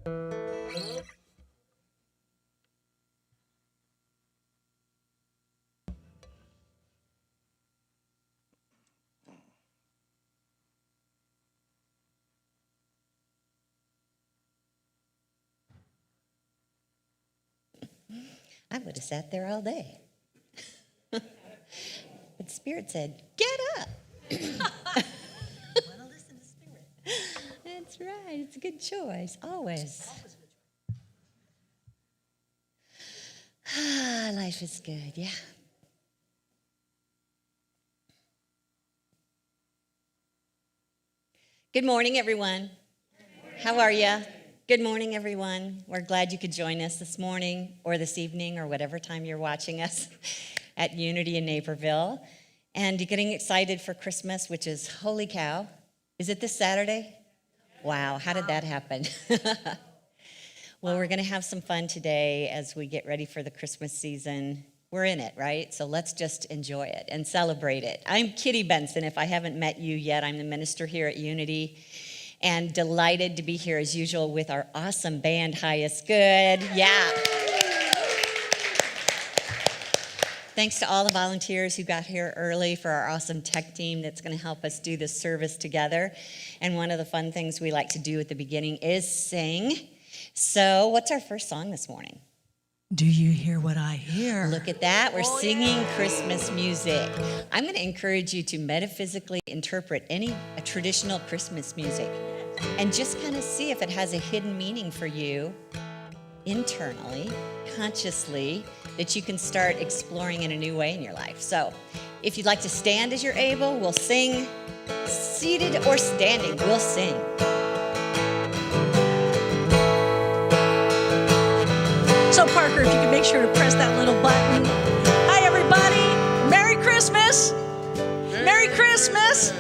I would have sat there all day. But Spirit said, get up. Want to listen to Spirit. That's right. It's a good choice, always. Life is good, yeah. Good morning, everyone. How are you? Good morning, everyone. We're glad you could join us this morning or this evening or whatever time you're watching us at Unity in Naperville. And you're getting excited for Christmas, which is, holy cow. Is it this Saturday? Wow, how did that happen? Well, we're going to have some fun today as we get ready for the Christmas season. We're in it, right? So let's just enjoy it and celebrate it. I'm Kitty Benson. If I haven't met you yet, I'm the minister here at Unity. And delighted to be here as usual with our awesome band, Highest Good. Yeah. Thanks to all the volunteers who got here early for our awesome tech team that's going to help us do this service together. And one of the fun things we like to do at the beginning is sing. So what's our first song this morning? Do you hear what I hear? Look at that. We're singing Christmas music. I'm going to encourage you to metaphysically interpret any traditional Christmas music and just kind of see if it has a hidden meaning for you internally, consciously, that you can start exploring in a new way in your life. So if you'd like to stand as you're able, we'll sing. Seated or standing, we'll sing. So Parker, if you could make sure to press that little button. Hi, everybody. Merry Christmas. Merry Christmas.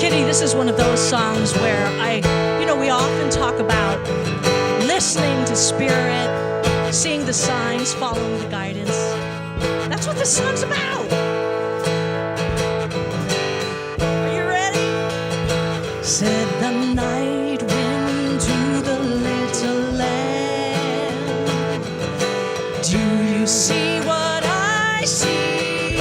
Kitty, this is one of those songs where we often talk about listening to Spirit, seeing the signs, following the guidance. That's what this song's about. Are you ready? Said the night wind to the little lamb, do you see what I see?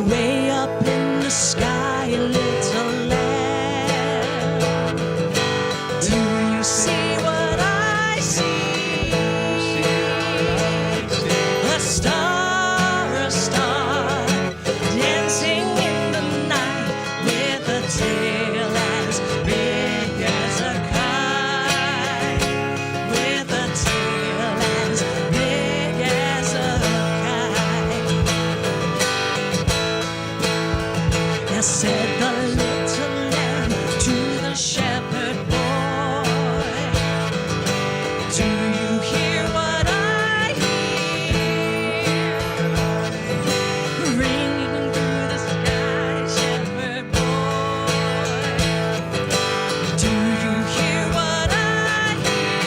Way up in the sky, little lamb, do you see what I see? A star, dancing in the night with a tail as big as a kite, with a tail as big as a kite. Yes, said the little lamb to the shepherd boy, do you hear what I hear? Ringing through the sky, shepherd boy, do you hear what I hear?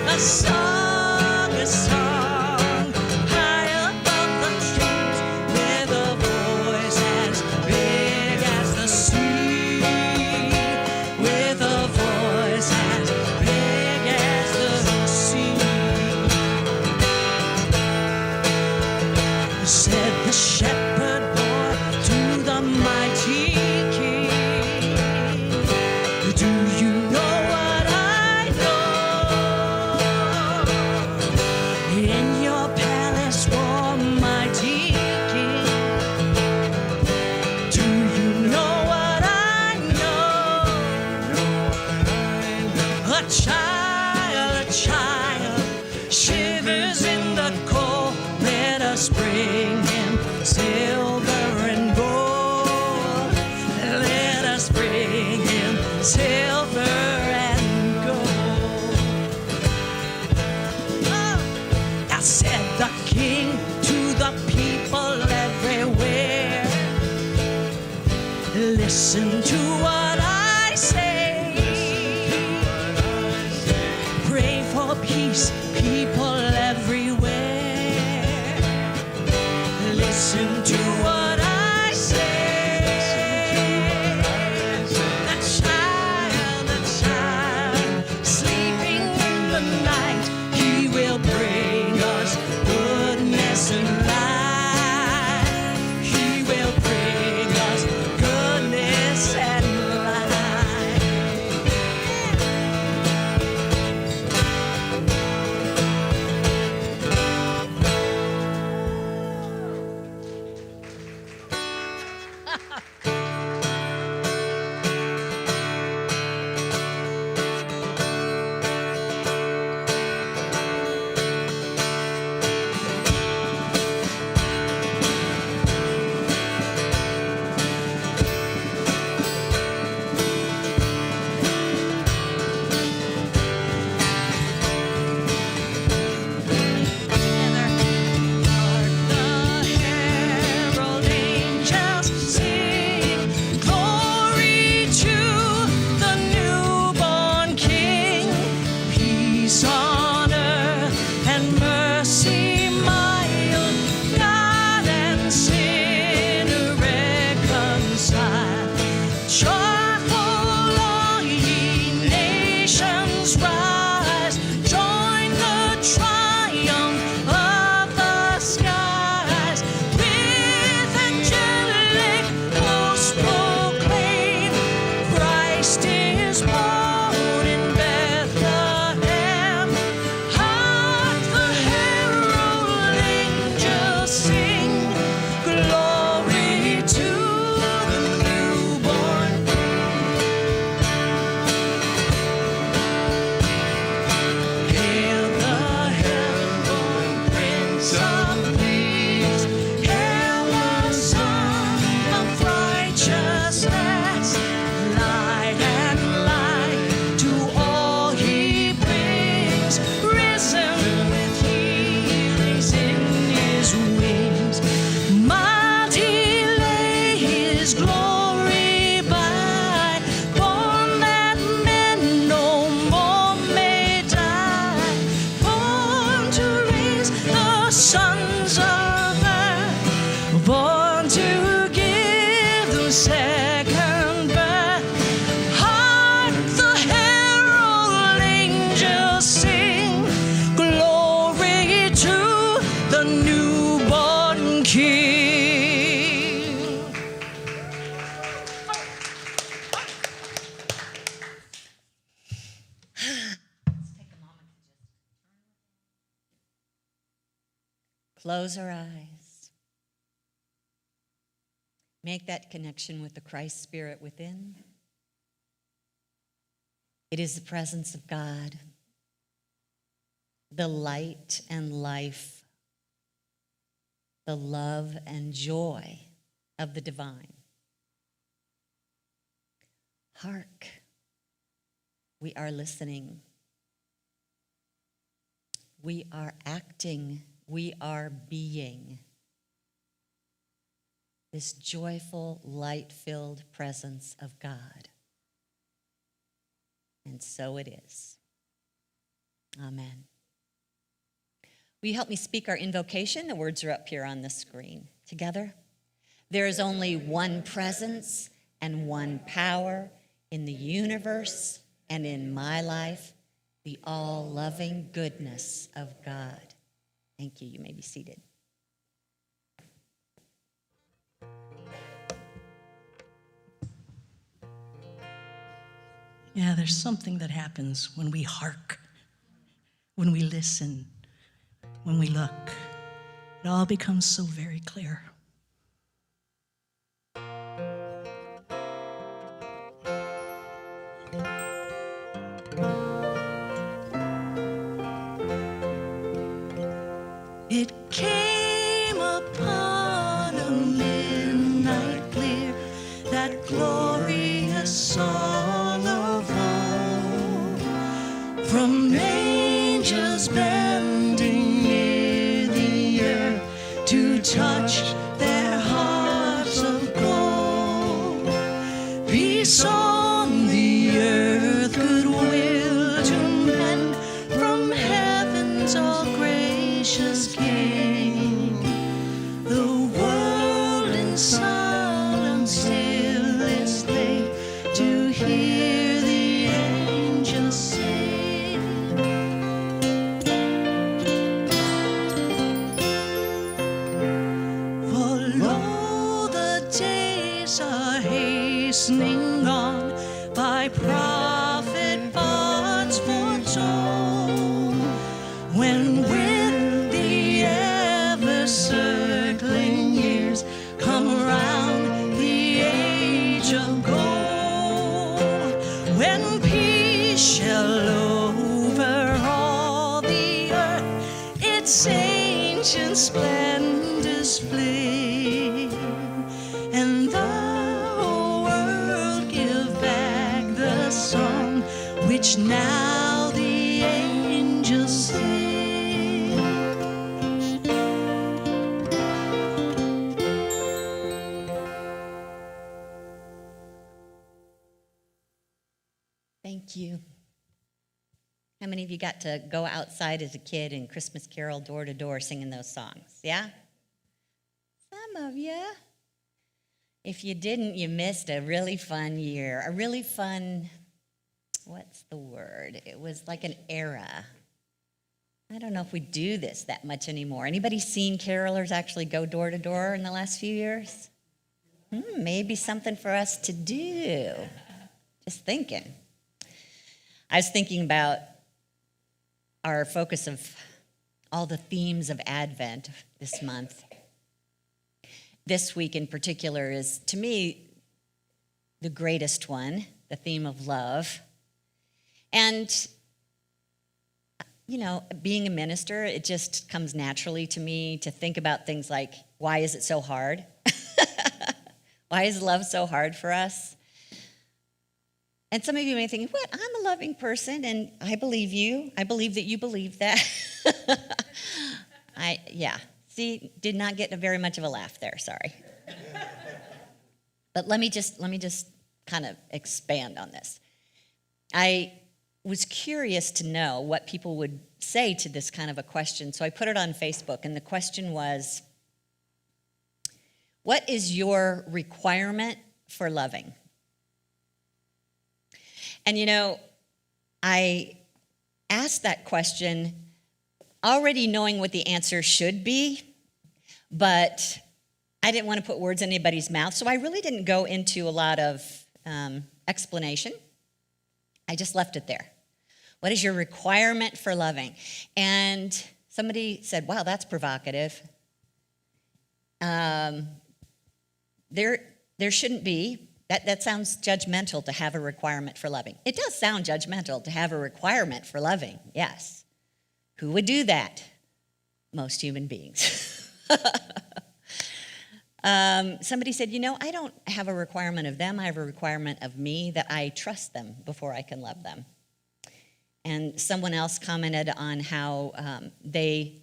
A song, high above the trees, with a voice as big as the sea, with a voice as big as the sea. Said the shepherd boy to the mighty king, do you know what I know? In your palace, war mighty king, do you know what I know? A child shivers in the cold. Let us bring him silver and gold. Let us bring him silver and gold. Oh, I said the king to the people everywhere, listen to what I say. Pray for peace, people everywhere. Listen close our eyes. Make that connection with the Christ Spirit within. It is the presence of God, the light and life, the love and joy of the divine. Hark, we are listening. We are acting. We are being. This joyful, light-filled presence of God. And so it is. Amen. Will you help me speak our invocation? The words are up here on the screen. Together. There is only one presence and one power in the universe and in my life, the all-loving goodness of God. Thank you. You may be seated. Yeah, there's something that happens when we hark, when we listen, when we look. It all becomes so very clear. It came upon a midnight clear, that glorious song of old, from angels bending near the earth to touch their hearts of gold. Peace on the earth, goodwill to men, from heaven's all gracious King. The world in silence still is late to hear the angels sing. For lo, the days are hastening on, by prophet bards foretold, when with the ever-circling years come around the age of gold, when peace shall over all the earth its ancient splendors fling, and the whole world give back the song which now the angels sing. Thank you. How many of you got to go outside as a kid and Christmas carol door to door singing those songs? Yeah? Some of you. If you didn't, you missed a really fun year. A really fun, what's the word? It was like an era. I don't know if we do this that much anymore. Anybody seen carolers actually go door to door in the last few years? Maybe something for us to do. Just thinking. I was thinking about our focus of all the themes of Advent this month. This week in particular is, to me, the greatest one, the theme of love. And, you know, being a minister, it just comes naturally to me to think about things like, why is it so hard? Why is love so hard for us? And some of you may think, what? I'm a loving person, and I believe you. I believe that you believe that. See, did not get very much of a laugh there, sorry. But let me just kind of expand on this. I was curious to know what people would say to this kind of a question, so I put it on Facebook, and the question was, what is your requirement for loving? And you know, I asked that question already knowing what the answer should be, but I didn't want to put words in anybody's mouth, so I really didn't go into a lot of explanation. I just left it there. What is your requirement for loving? And somebody said, wow, that's provocative. there shouldn't be. That sounds judgmental to have a requirement for loving. It does sound judgmental to have a requirement for loving, yes. Who would do that? Most human beings. Somebody said, I don't have a requirement of them. I have a requirement of me, that I trust them before I can love them. And someone else commented on how they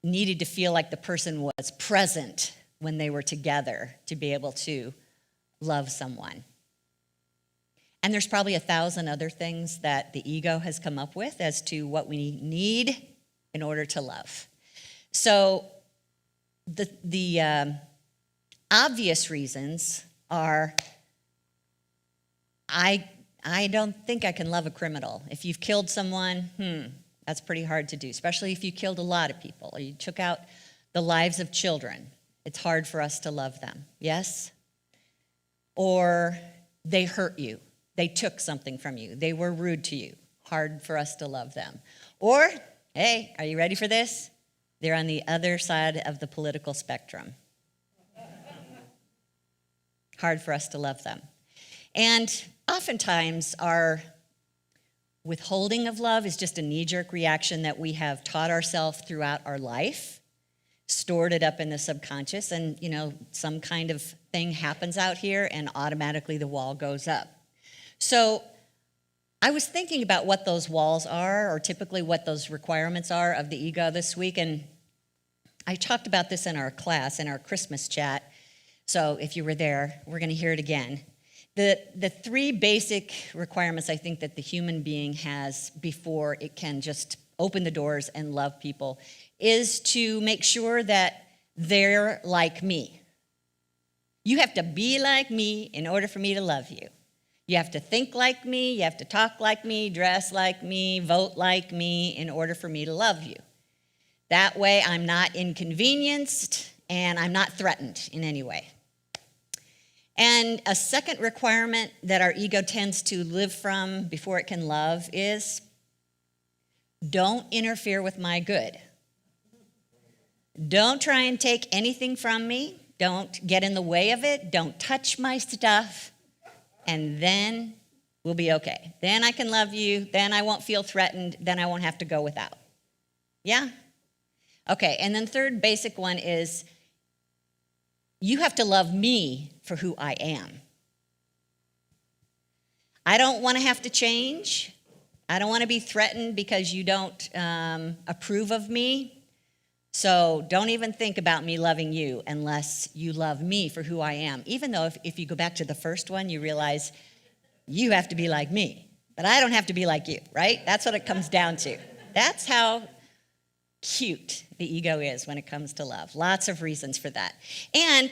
needed to feel like the person was present when they were together to be able to love someone. And there's probably 1,000 other things that the ego has come up with as to what we need in order to love. So the obvious reasons are, I don't think I can love a criminal. If you've killed someone, that's pretty hard to do, especially if you killed a lot of people or you took out the lives of children. It's hard for us to love them, yes? Or they hurt you. They took something from you. They were rude to you. Hard for us to love them. Or, hey, are you ready for this? They're on the other side of the political spectrum. Hard for us to love them. And oftentimes our withholding of love is just a knee-jerk reaction that we have taught ourselves throughout our life, stored it up in the subconscious, and some kind of thing happens out here and automatically the wall goes up. So I was thinking about what those walls are, or typically what those requirements are of the ego this week, and I talked about this in our class, in our Christmas chat. So if you were there, we're going to hear it again. The three basic requirements I think that the human being has before it can just open the doors and love people is to make sure that they're like me. You have to be like me in order for me to love you. You have to think like me, you have to talk like me, dress like me, vote like me in order for me to love you. That way I'm not inconvenienced and I'm not threatened in any way. And a second requirement that our ego tends to live from before it can love is, don't interfere with my good. Don't try and take anything from me. Don't get in the way of it. Don't touch my stuff. And then we'll be okay. Then I can love you. Then I won't feel threatened. Then I won't have to go without. Yeah? Okay, and then third basic one is, you have to love me for who I am. I don't want to have to change. I don't want to be threatened because you don't approve of me. So don't even think about me loving you unless you love me for who I am. Even though if you go back to the first one, you realize you have to be like me. But I don't have to be like you, right? That's what it comes down to. That's how cute the ego is when it comes to love. Lots of reasons for that. And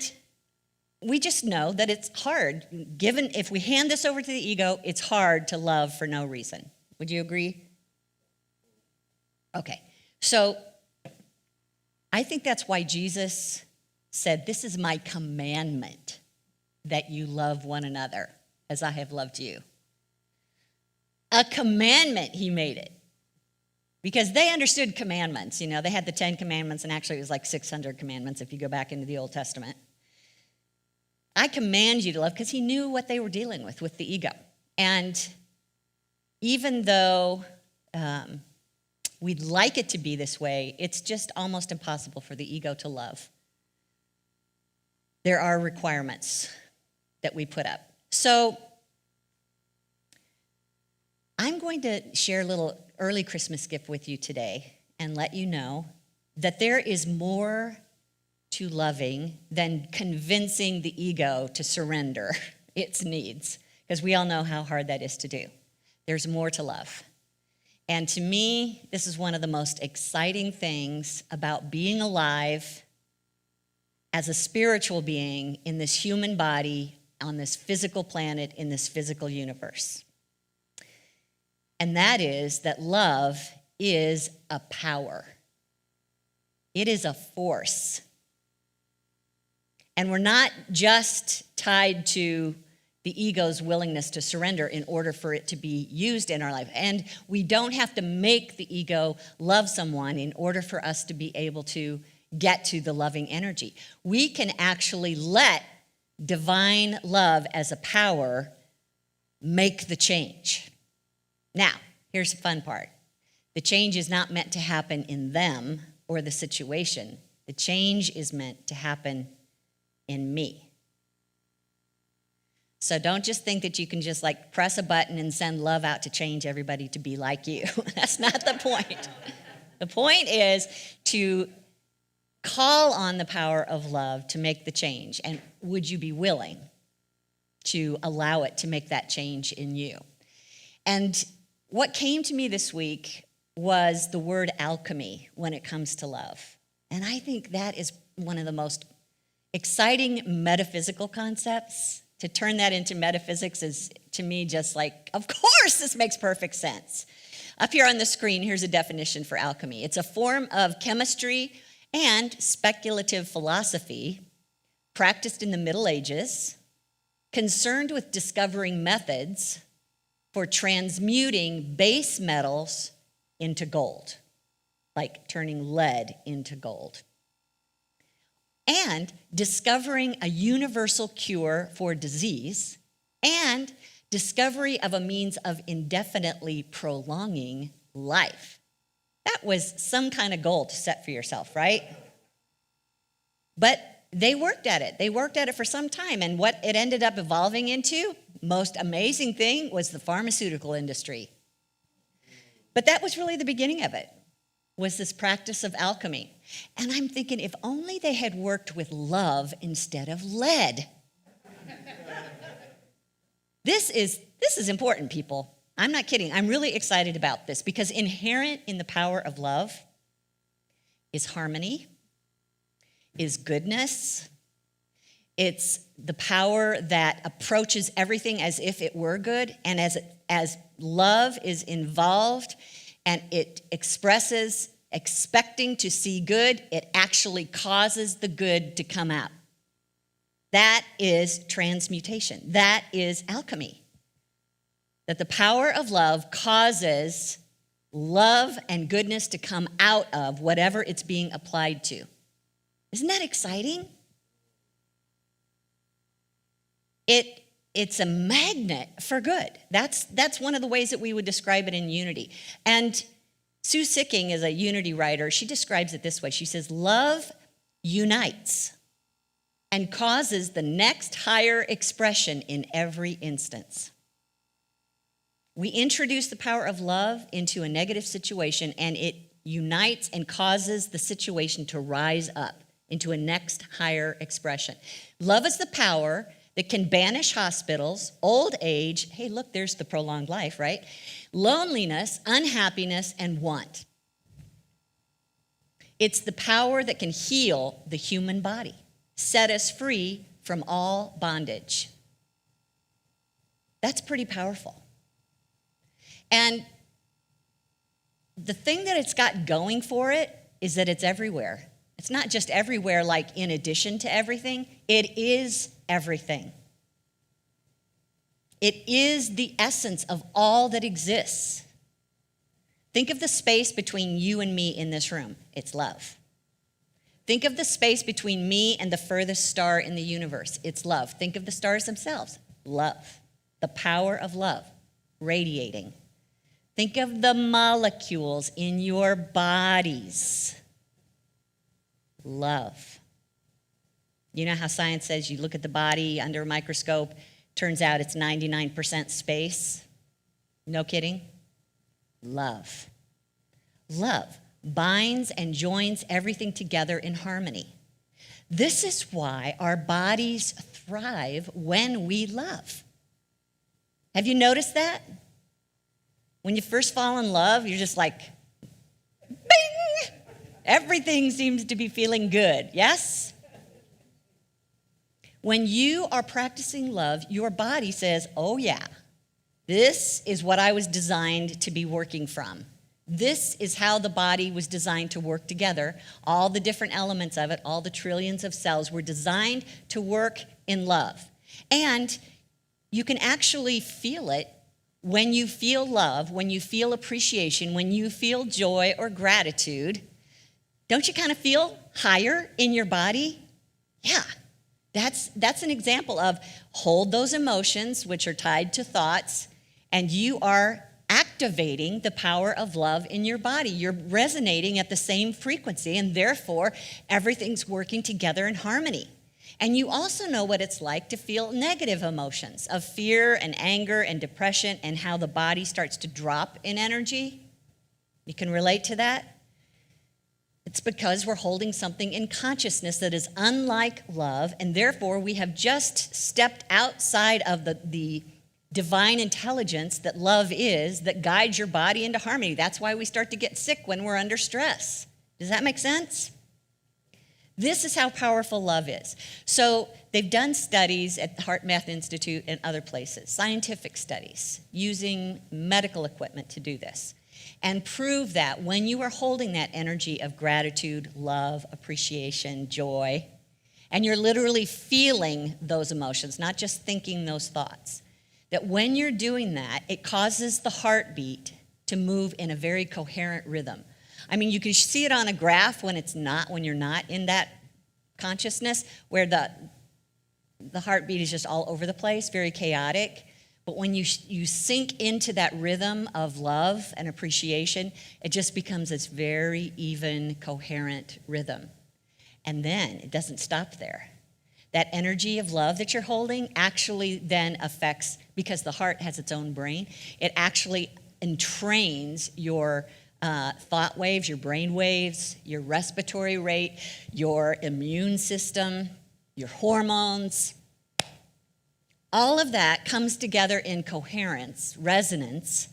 we just know that it's hard. Given if we hand this over to the ego, it's hard to love for no reason. Would you agree? Okay. So I think that's why Jesus said, "This is my commandment, that you love one another as I have loved you." A commandment, he made it. Because they understood commandments. They had the 10 commandments, and actually it was like 600 commandments if you go back into the Old Testament. I command you to love, because he knew what they were dealing with the ego. And even though we'd like it to be this way, it's just almost impossible for the ego to love. There are requirements that we put up. So I'm going to share a little early Christmas gift with you today and let you know that there is more to loving than convincing the ego to surrender its needs, because we all know how hard that is to do. There's more to love. And to me, this is one of the most exciting things about being alive as a spiritual being in this human body, on this physical planet, in this physical universe. And that is that love is a power. It is a force. And we're not just tied to the ego's willingness to surrender in order for it to be used in our life. And we don't have to make the ego love someone in order for us to be able to get to the loving energy. We can actually let divine love as a power make the change. Now, here's the fun part. The change is not meant to happen in them or the situation. The change is meant to happen in me. So don't just think that you can just like press a button and send love out to change everybody to be like you. That's not the point. The point is to call on the power of love to make the change. And would you be willing to allow it to make that change in you? And what came to me this week was the word alchemy when it comes to love. And I think that is one of the most exciting metaphysical concepts. To turn that into metaphysics is, to me, just like, of course, this makes perfect sense. Up here on the screen, here's a definition for alchemy. It's a form of chemistry and speculative philosophy practiced in the Middle Ages, concerned with discovering methods for transmuting base metals into gold, like turning lead into gold, and discovering a universal cure for disease, and discovery of a means of indefinitely prolonging life. That was some kind of goal to set for yourself, right? But they worked at it. They worked at it for some time, and what it ended up evolving into, most amazing thing, was the pharmaceutical industry. But that was really the beginning of it, was this practice of alchemy. And I'm thinking, if only they had worked with love instead of lead. This is important, people. I'm not kidding. I'm really excited about this because inherent in the power of love is harmony, is goodness. It's the power that approaches everything as if it were good, and as love is involved and it expresses expecting to see good, it actually causes the good to come out. That is transmutation. That is alchemy. That the power of love causes love and goodness to come out of whatever it's being applied to. Isn't that exciting? It's a magnet for good. That's one of the ways that we would describe it in unity. And Sue Sicking is a unity writer. She describes it this way. She says, love unites and causes the next higher expression in every instance. We introduce the power of love into a negative situation, and it unites and causes the situation to rise up into a next higher expression. Love is the power that can banish hospitals, old age, hey, look, there's the prolonged life, right? Loneliness, unhappiness, and want. It's the power that can heal the human body, set us free from all bondage. That's pretty powerful. And the thing that it's got going for it is that it's everywhere. It's not just everywhere like in addition to everything. It is everything. It is the essence of all that exists. Think of the space between you and me in this room. It's love. Think of the space between me and the furthest star in the universe. It's love. Think of the stars themselves. Love. The power of love radiating. Think of the molecules in your bodies. Love. You know how science says you look at the body under a microscope, turns out it's 99% space? No kidding? Love. Love binds and joins everything together in harmony. This is why our bodies thrive when we love. Have you noticed that? When you first fall in love, you're just like, bing! Everything seems to be feeling good, yes? When you are practicing love, your body says, oh yeah, this is what I was designed to be working from. This is how the body was designed to work together. All the different elements of it, all the trillions of cells were designed to work in love. And you can actually feel it when you feel love, when you feel appreciation, when you feel joy or gratitude. Don't you kind of feel higher in your body? Yeah, that's an example of hold those emotions, which are tied to thoughts, and you are activating the power of love in your body. You're resonating at the same frequency, and therefore, everything's working together in harmony. And you also know what it's like to feel negative emotions of fear and anger and depression and how the body starts to drop in energy. You can relate to that? It's because we're holding something in consciousness that is unlike love, and therefore we have just stepped outside of the divine intelligence that love is, that guides your body into harmony. That's why we start to get sick when we're under stress. Does that make sense? This is how powerful love is. So they've done studies at the Heart Math Institute and other places, scientific studies, using medical equipment to do this, and prove that when you are holding that energy of gratitude, love, appreciation, joy, and you're literally feeling those emotions, not just thinking those thoughts, that when you're doing that, it causes the heartbeat to move in a very coherent rhythm. I mean, you can see it on a graph when you're not in that consciousness, where the heartbeat is just all over the place, very chaotic. But when you sink into that rhythm of love and appreciation, it just becomes this very even, coherent rhythm. And then it doesn't stop there. That energy of love that you're holding actually then affects, because the heart has its own brain, it actually entrains your thought waves, your brain waves, your respiratory rate, your immune system, your hormones. All of that comes together in coherence, resonance,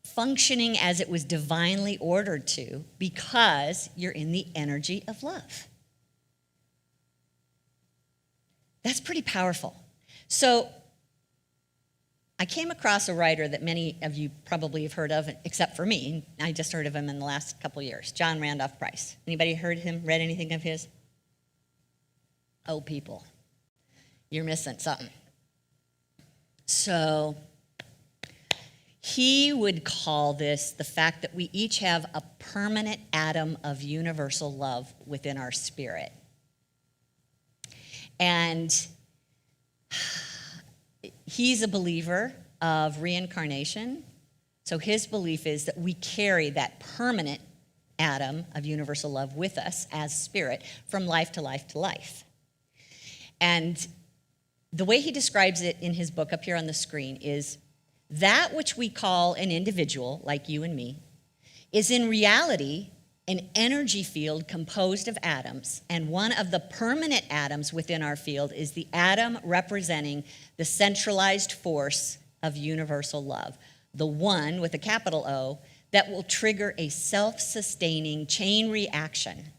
functioning as it was divinely ordered to, because you're in the energy of love. That's pretty powerful. So I came across a writer that many of you probably have heard of, except for me. I just heard of him in the last couple years, John Randolph Price. Anybody heard him, read anything of his? Oh, people, you're missing something. So he would call this the fact that we each have a permanent atom of universal love within our spirit. And he's a believer of reincarnation. So his belief is that we carry that permanent atom of universal love with us as spirit from life to life to life. And the way he describes it in his book up here on the screen is that which we call an individual, like you and me, is in reality an energy field composed of atoms, and one of the permanent atoms within our field is the atom representing the centralized force of universal love, the one with a capital O that will trigger a self-sustaining chain reaction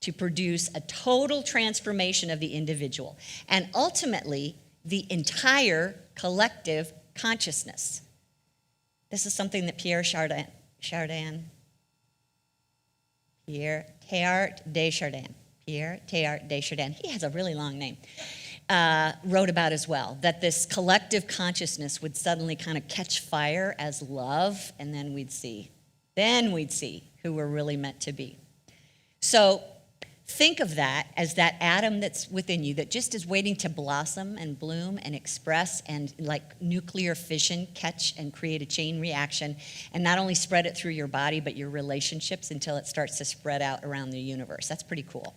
to produce a total transformation of the individual and ultimately the entire collective consciousness. This is something that Pierre Teilhard de Chardin, he has a really long name, wrote about as well, that this collective consciousness would suddenly kind of catch fire as love, and then we'd see who we're really meant to be. So think of that as that atom that's within you that just is waiting to blossom and bloom and express and like nuclear fission catch and create a chain reaction and not only spread it through your body but your relationships until it starts to spread out around the universe. That's pretty cool.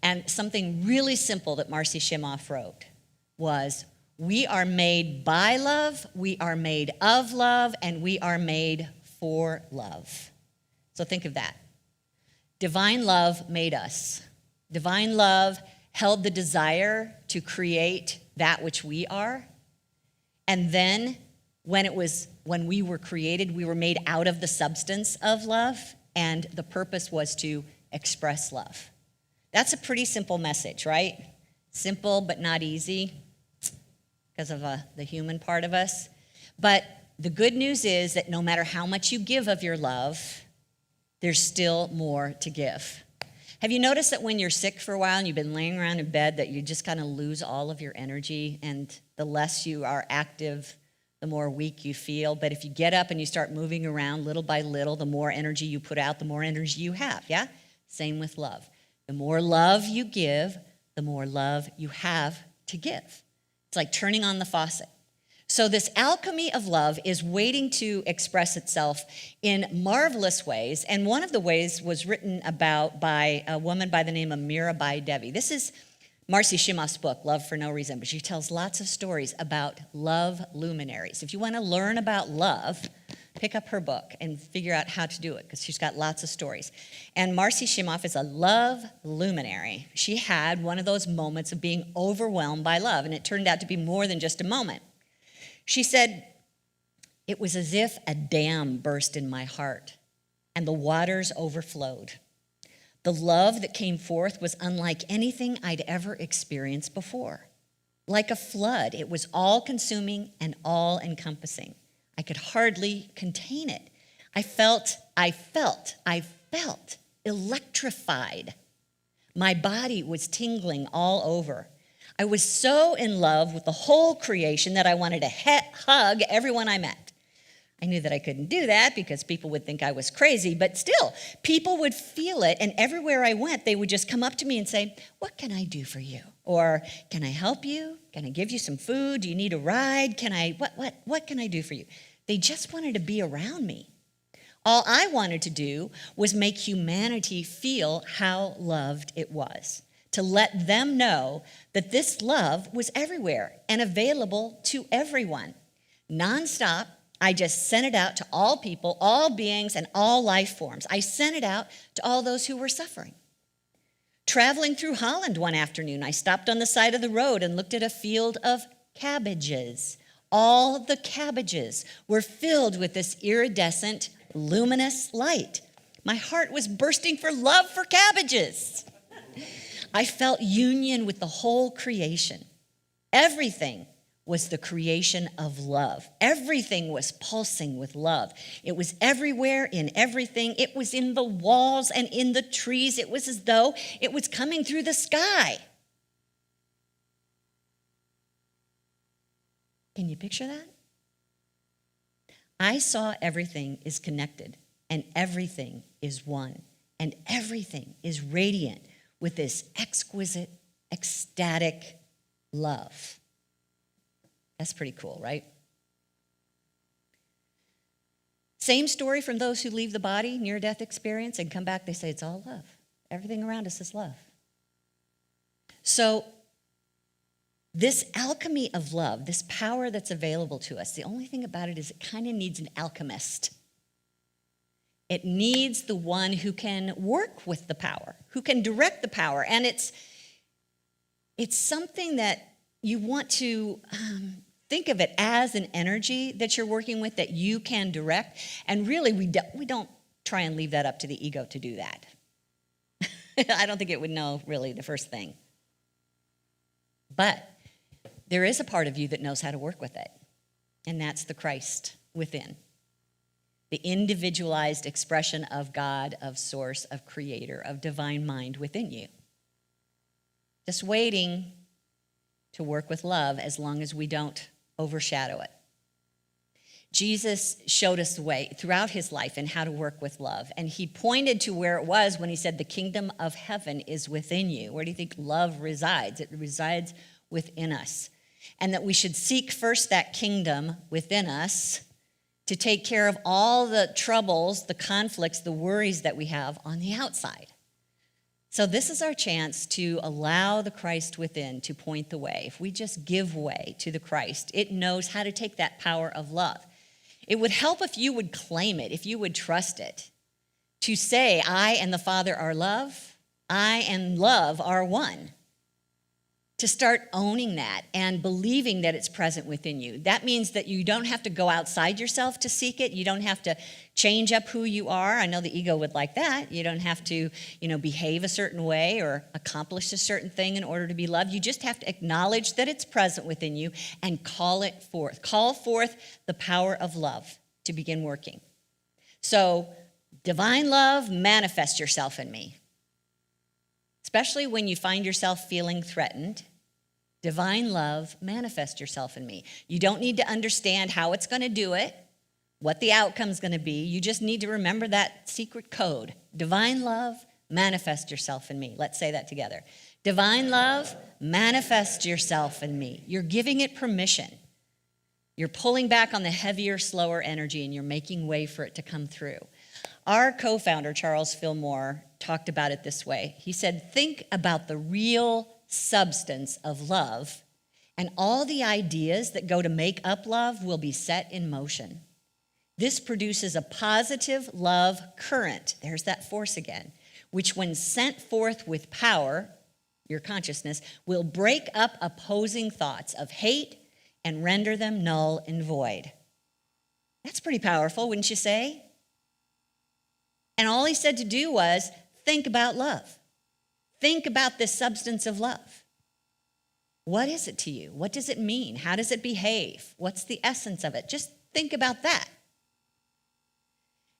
And something really simple that Marcy Shimoff wrote was, we are made by love, we are made of love, and we are made for love. So think of that. Divine love made us. Divine love held the desire to create that which we are. And then when we were created, we were made out of the substance of love, and the purpose was to express love. That's a pretty simple message, right? Simple but not easy because of the human part of us. But the good news is that no matter how much you give of your love, there's still more to give. Have you noticed that when you're sick for a while and you've been laying around in bed that you just kind of lose all of your energy, and the less you are active, the more weak you feel. But if you get up and you start moving around little by little, the more energy you put out, the more energy you have, yeah? Same with love. The more love you give, the more love you have to give. It's like turning on the faucet. So this alchemy of love is waiting to express itself in marvelous ways. And one of the ways was written about by a woman by the name of Mirabai Devi. This is Marcy Shimoff's book, Love for No Reason, but she tells lots of stories about love luminaries. If you want to learn about love, pick up her book and figure out how to do it, because she's got lots of stories. And Marcy Shimoff is a love luminary. She had one of those moments of being overwhelmed by love, and it turned out to be more than just a moment. She said, "It was as if a dam burst in my heart and the waters overflowed. The love that came forth was unlike anything I'd ever experienced before. Like a flood, it was all-consuming and all-encompassing. I could hardly contain it. I felt electrified. My body was tingling all over. I was so in love with the whole creation that I wanted to hug everyone I met. I knew that I couldn't do that because people would think I was crazy, but still, people would feel it, and everywhere I went, they would just come up to me and say, 'What can I do for you?' Or, 'Can I help you? Can I give you some food? Do you need a ride? What can I do for you?' They just wanted to be around me. All I wanted to do was make humanity feel how loved it was, to let them know that this love was everywhere and available to everyone. Nonstop, I just sent it out to all people, all beings, and all life forms. I sent it out to all those who were suffering. Traveling through Holland one afternoon, I stopped on the side of the road and looked at a field of cabbages. All the cabbages were filled with this iridescent, luminous light. My heart was bursting for love for cabbages. I felt union with the whole creation. Everything was the creation of love. Everything was pulsing with love. It was everywhere in everything. It was in the walls and in the trees. It was as though it was coming through the sky. Can you picture that? I saw everything is connected, and everything is one, and everything is radiant with this exquisite, ecstatic love. That's pretty cool, right? Same story from those who leave the body, near-death experience, and come back, they say it's all love. Everything around us is love. So this alchemy of love, this power that's available to us, the only thing about it is it kind of needs an alchemist. It needs the one who can work with the power, who can direct the power. And it's something that you want to think of it as an energy that you're working with that you can direct. And really, we don't try and leave that up to the ego to do that. I don't think it would know really the first thing. But there is a part of you that knows how to work with it, and that's the Christ within. The individualized expression of God, of source, of creator, of divine mind within you. Just waiting to work with love as long as we don't overshadow it. Jesus showed us the way throughout his life in how to work with love. And he pointed to where it was when he said, the kingdom of heaven is within you. Where do you think love resides? It resides within us. And that we should seek first that kingdom within us to take care of all the troubles, the conflicts, the worries that we have on the outside. So this is our chance to allow the Christ within to point the way. If we just give way to the Christ, it knows how to take that power of love. It would help if you would claim it, if you would trust it. To say, I and the Father are love, I and love are one. To start owning that and believing that it's present within you. That means that you don't have to go outside yourself to seek it. You don't have to change up who you are. I know the ego would like that. You don't have to, behave a certain way or accomplish a certain thing in order to be loved. You just have to acknowledge that it's present within you and call it forth. Call forth the power of love to begin working. So, divine love, manifest yourself in me. Especially when you find yourself feeling threatened. Divine love, manifest yourself in me. You don't need to understand how it's going to do it, what the outcome's going to be. You just need to remember that secret code. Divine love, manifest yourself in me. Let's say that together. Divine love, manifest yourself in me. You're giving it permission. You're pulling back on the heavier, slower energy, and you're making way for it to come through. Our co-founder, Charles Fillmore, talked about it this way. He said, think about the real substance of love, and all the ideas that go to make up love will be set in motion. This produces a positive love current, there's that force again, which when sent forth with power, your consciousness, will break up opposing thoughts of hate and render them null and void. That's pretty powerful, wouldn't you say? And all he said to do was think about love. Think about this substance of love. What is it to you? What does it mean? How does it behave? What's the essence of it? Just think about that.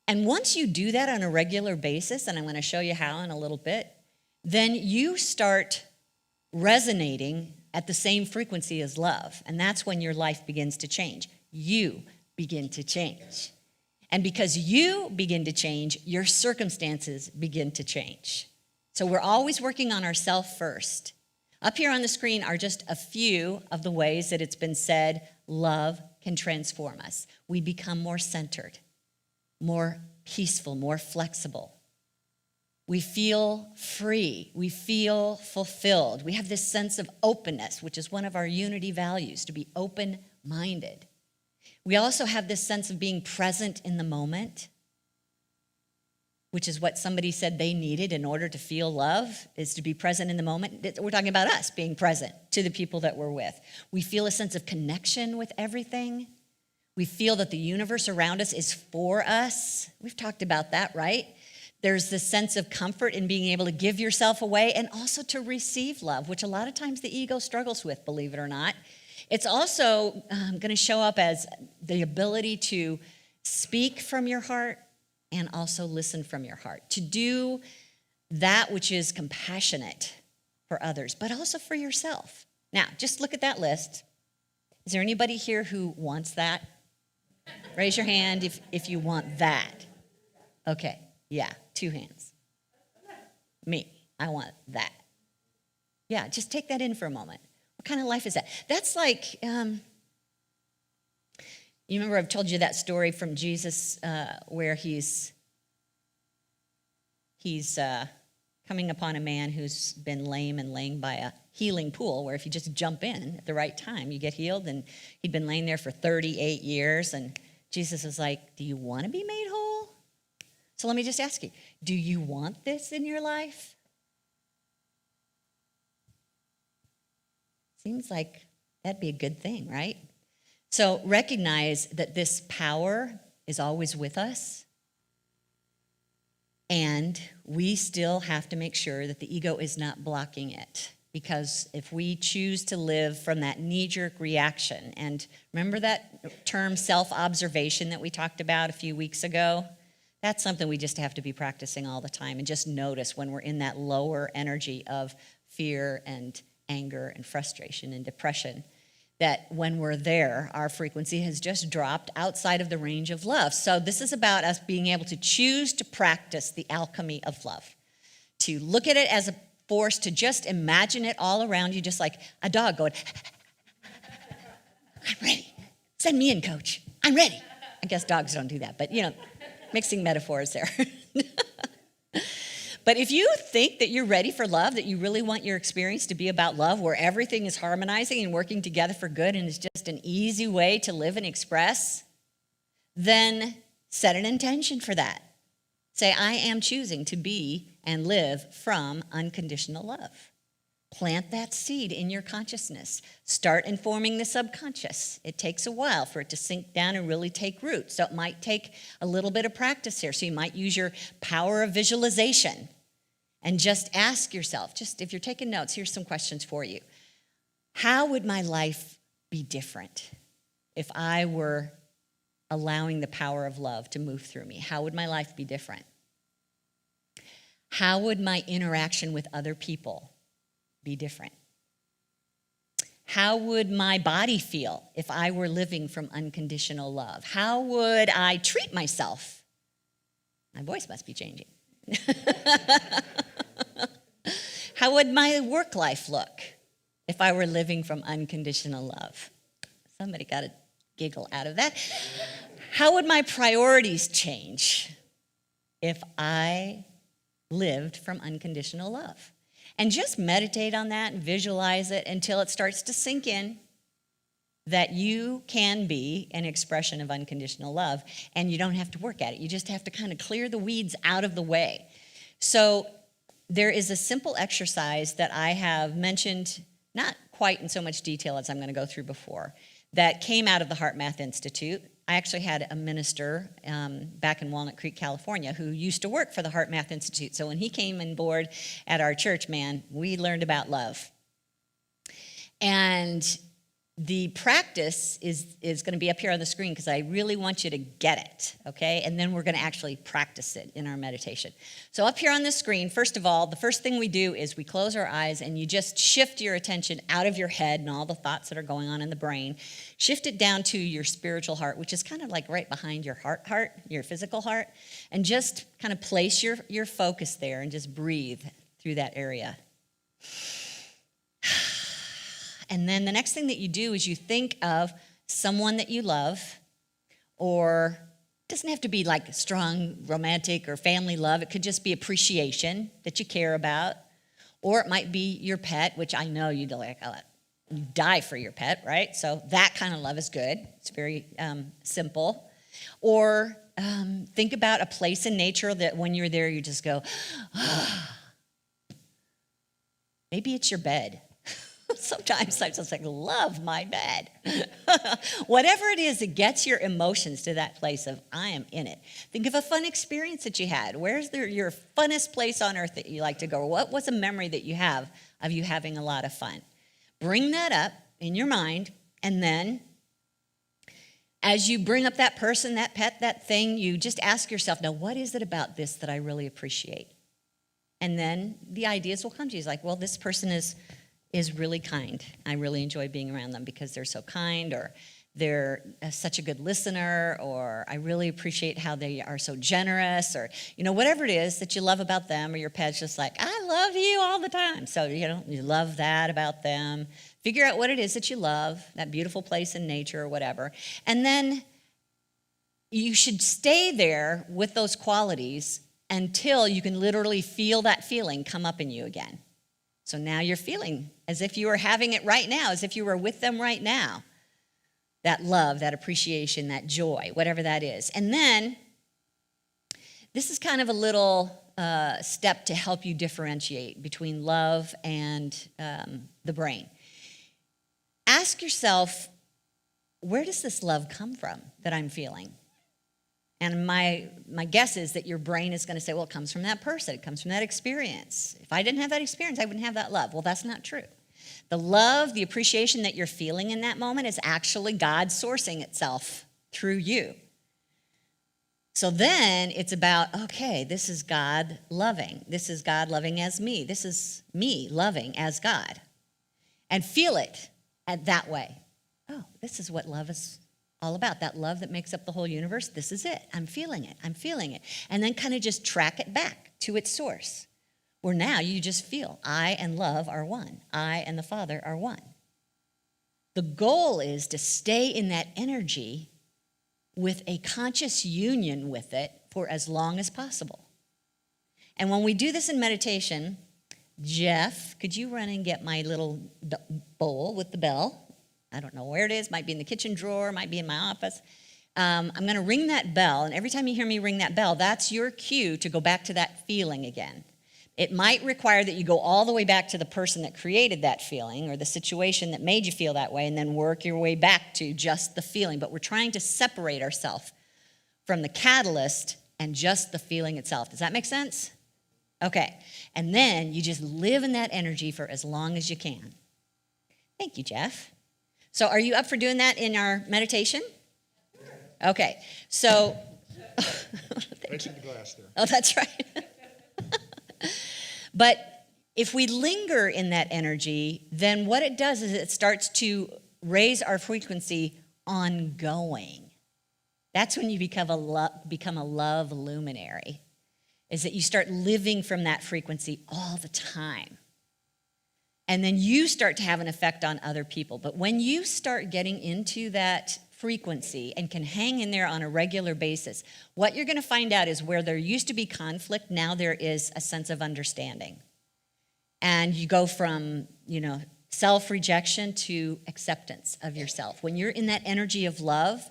And once you do that on a regular basis, and I'm going to show you how in a little bit, then you start resonating at the same frequency as love. And that's when your life begins to change. You begin to change. And because you begin to change, your circumstances begin to change. So we're always working on ourselves first. Up here on the screen are just a few of the ways that it's been said love can transform us. We become more centered, more peaceful, more flexible. We feel free. We feel fulfilled. We have this sense of openness, which is one of our unity values, to be open-minded. We also have this sense of being present in the moment, which is what somebody said they needed in order to feel love, is to be present in the moment. We're talking about us being present to the people that we're with. We feel a sense of connection with everything. We feel that the universe around us is for us. We've talked about that, right? There's this sense of comfort in being able to give yourself away and also to receive love, which a lot of times the ego struggles with, believe it or not. It's also going to show up as the ability to speak from your heart and also listen from your heart, to do that which is compassionate for others, but also for yourself. Now, just look at that list. Is there anybody here who wants that? Raise your hand if you want that. Okay, yeah, 2 hands. Me, I want that. Yeah, just take that in for a moment. What kind of life is that? That's like, you remember I've told you that story from Jesus where he's coming upon a man who's been lame and laying by a healing pool where if you just jump in at the right time, you get healed. And he'd been laying there for 38 years. And Jesus is like, do you want to be made whole? So let me just ask you, do you want this in your life? Seems like that'd be a good thing, right? So recognize that this power is always with us. And we still have to make sure that the ego is not blocking it. Because if we choose to live from that knee-jerk reaction, and remember that term self-observation that we talked about a few weeks ago? That's something we just have to be practicing all the time and just notice when we're in that lower energy of fear and anger and frustration and depression, that when we're there, our frequency has just dropped outside of the range of love. So this is about us being able to choose to practice the alchemy of love, to look at it as a force, to just imagine it all around you, just like a dog going, I'm ready. Send me in, coach. I'm ready. I guess dogs don't do that, but mixing metaphors there. But if you think that you're ready for love, that you really want your experience to be about love, where everything is harmonizing and working together for good and is just an easy way to live and express, then set an intention for that. Say, I am choosing to be and live from unconditional love. Plant that seed in your consciousness. Start informing the subconscious. It takes a while for it to sink down and really take root. So it might take a little bit of practice here. So you might use your power of visualization and just ask yourself, just if you're taking notes, here's some questions for you. How would my life be different if I were allowing the power of love to move through me? How would my life be different? How would my interaction with other people be different? How would my body feel if I were living from unconditional love? How would I treat myself? My voice must be changing. How would my work life look if I were living from unconditional love? Somebody got a giggle out of that. How would my priorities change if I lived from unconditional love? And just meditate on that and visualize it until it starts to sink in that you can be an expression of unconditional love, and you don't have to work at it. You just have to kind of clear the weeds out of the way. So there is a simple exercise that I have mentioned, not quite in so much detail as I'm going to go through before, that came out of the Heart Math Institute. I actually had a minister back in Walnut Creek, California, who used to work for the Heart Math Institute. So when he came on board at our church, man, we learned about love. And the practice is going to be up here on the screen because I really want you to get it, okay? And then we're going to actually practice it in our meditation. So up here on the screen, first of all, the first thing we do is we close our eyes and you just shift your attention out of your head and all the thoughts that are going on in the brain. Shift it down to your spiritual heart, which is kind of like right behind your heart, your physical heart, and just kind of place your focus there and just breathe through that area. And then the next thing that you do is you think of someone that you love, or it doesn't have to be like strong romantic or family love. It could just be appreciation that you care about. Or it might be your pet, which I know you'd like, you die for your pet, right? So that kind of love is good. It's very simple. Or think about a place in nature that when you're there, you just go, ah. Maybe it's your bed. Sometimes I just like, love my bed. Whatever it is that gets your emotions to that place of, I am in it. Think of a fun experience that you had. Where's your funnest place on earth that you like to go? What was a memory that you have of you having a lot of fun? Bring that up in your mind, and then as you bring up that person, that pet, that thing, you just ask yourself, now what is it about this that I really appreciate? And then the ideas will come to you. It's like, well, this person is really kind. I really enjoy being around them because they're so kind, or they're such a good listener, or I really appreciate how they are so generous, or, whatever it is that you love about them, or your pet's just like, I love you all the time. So, you love that about them. Figure out what it is that you love, that beautiful place in nature or whatever. And then you should stay there with those qualities until you can literally feel that feeling come up in you again. So now you're feeling as if you were having it right now, as if you were with them right now. That love, that appreciation, that joy, whatever that is. And then this is kind of a little step to help you differentiate between love and the brain. Ask yourself, where does this love come from that I'm feeling? And my guess is that your brain is going to say, well, it comes from that person. It comes from that experience. If I didn't have that experience, I wouldn't have that love. Well, that's not true. The love, the appreciation that you're feeling in that moment is actually God sourcing itself through you. So then it's about, okay, this is God loving. This is God loving as me. This is me loving as God. And feel it that way. Oh, this is what love is all about. That love that makes up the whole universe. This is it. I'm feeling it. I'm feeling it. And then kind of just track it back to its source. Where now you just feel I and love are one. I and the Father are one. The goal is to stay in that energy with a conscious union with it for as long as possible. And when we do this in meditation, Jeff, could you run and get my little bowl with the bell? I don't know where it is. Might be in the kitchen drawer, might be in my office. I'm going to ring that bell, and every time you hear me ring that bell, that's your cue to go back to that feeling again. It might require that you go all the way back to the person that created that feeling or the situation that made you feel that way, and then work your way back to just the feeling. But we're trying to separate ourselves from the catalyst and just the feeling itself. Does that make sense? Okay. And then you just live in that energy for as long as you can. Thank you, Jeff. So are you up for doing that in our meditation? Okay. So, Right in the glass there. Oh, that's right. But if we linger in that energy, then what it does is it starts to raise our frequency ongoing. That's when you become a love luminary, is that you start living from that frequency all the time. And then you start to have an effect on other people. But when you start getting into that frequency and can hang in there on a regular basis, what you're going to find out is where there used to be conflict, now there is a sense of understanding. And you go from, self-rejection to acceptance of yourself. When you're in that energy of love,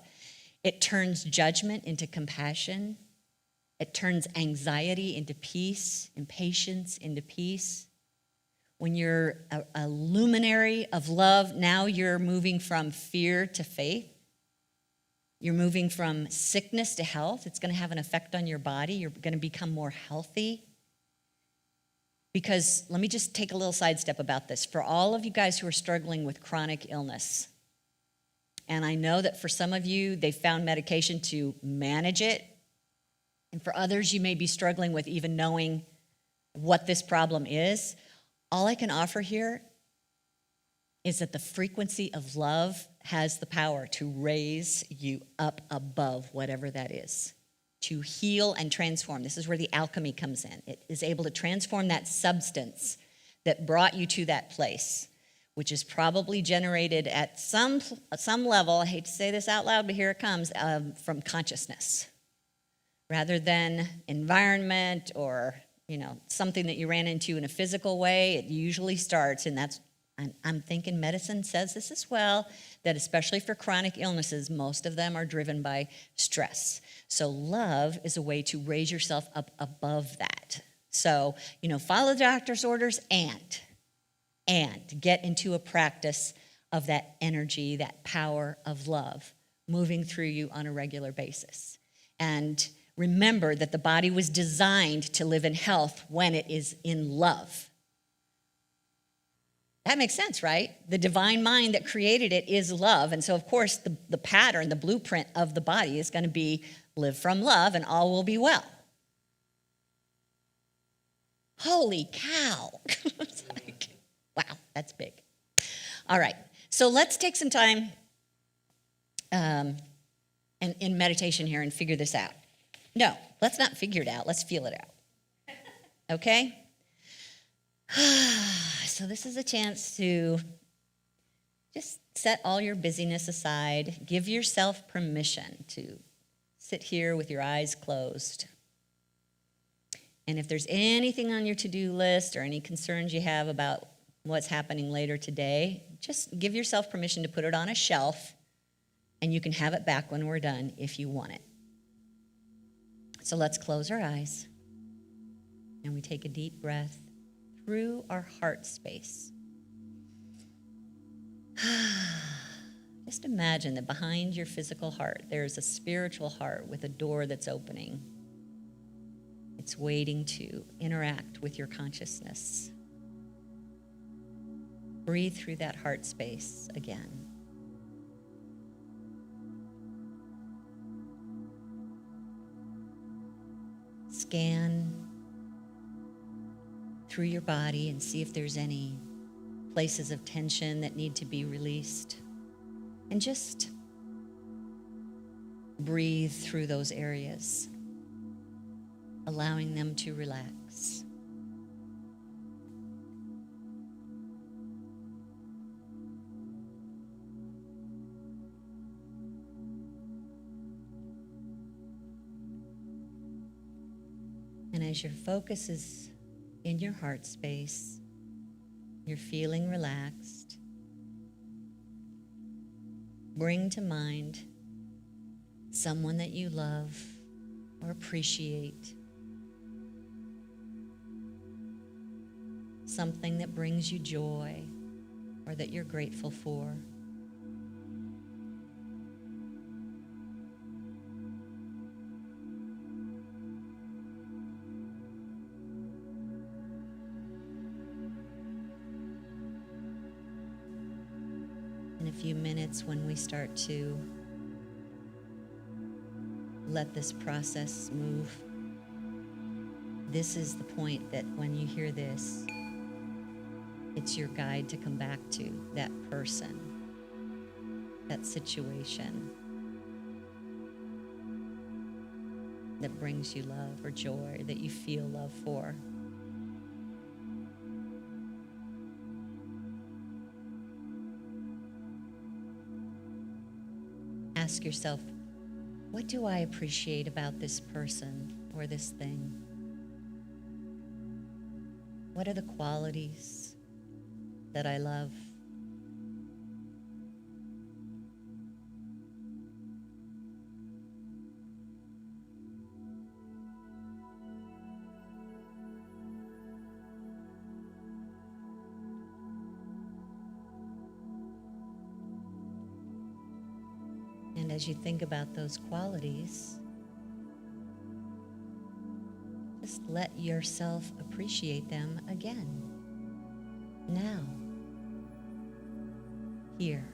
it turns judgment into compassion. It turns anxiety into peace, impatience into peace. When you're a luminary of love, now you're moving from fear to faith. You're moving from sickness to health. It's going to have an effect on your body. You're going to become more healthy. Because let me just take a little sidestep about this. For all of you guys who are struggling with chronic illness, and I know that for some of you, they found medication to manage it. And for others, you may be struggling with even knowing what this problem is. All I can offer here is that the frequency of love has the power to raise you up above whatever that is, to heal and transform. This is where the alchemy comes in. It is able to transform that substance that brought you to that place, which is probably generated at some level, I hate to say this out loud, but here it comes, from consciousness, rather than environment or something that you ran into in a physical way. It usually starts, and I'm thinking medicine says this as well, that especially for chronic illnesses, most of them are driven by stress. So love is a way to raise yourself up above that. So, follow the doctor's orders and get into a practice of that energy, that power of love moving through you on a regular basis. And remember that the body was designed to live in health when it is in love. That makes sense, right? The divine mind that created it is love. And so, of course, the pattern, the blueprint of the body is going to be live from love and all will be well. Holy cow. It's like, wow, that's big. All right, so let's take some time in meditation here and figure this out. No, let's not figure it out. Let's feel it out. Okay? So this is a chance to just set all your busyness aside. Give yourself permission to sit here with your eyes closed. And if there's anything on your to-do list or any concerns you have about what's happening later today, just give yourself permission to put it on a shelf, and you can have it back when we're done if you want it. So let's close our eyes, and we take a deep breath through our heart space. Just imagine that behind your physical heart, there's a spiritual heart with a door that's opening. It's waiting to interact with your consciousness. Breathe through that heart space again. Scan through your body and see if there's any places of tension that need to be released. And just breathe through those areas, allowing them to relax. And as your focus is in your heart space, you're feeling relaxed, bring to mind someone that you love or appreciate, something that brings you joy or that you're grateful for. In a few minutes, when we start to let this process move, this is the point that when you hear this, It's your guide to come back to that person, that situation that brings you love or joy, that you feel love for. Ask yourself, what do I appreciate about this person or this thing? What are the qualities that I love? And as you think about those qualities, just let yourself appreciate them again. Now. Here.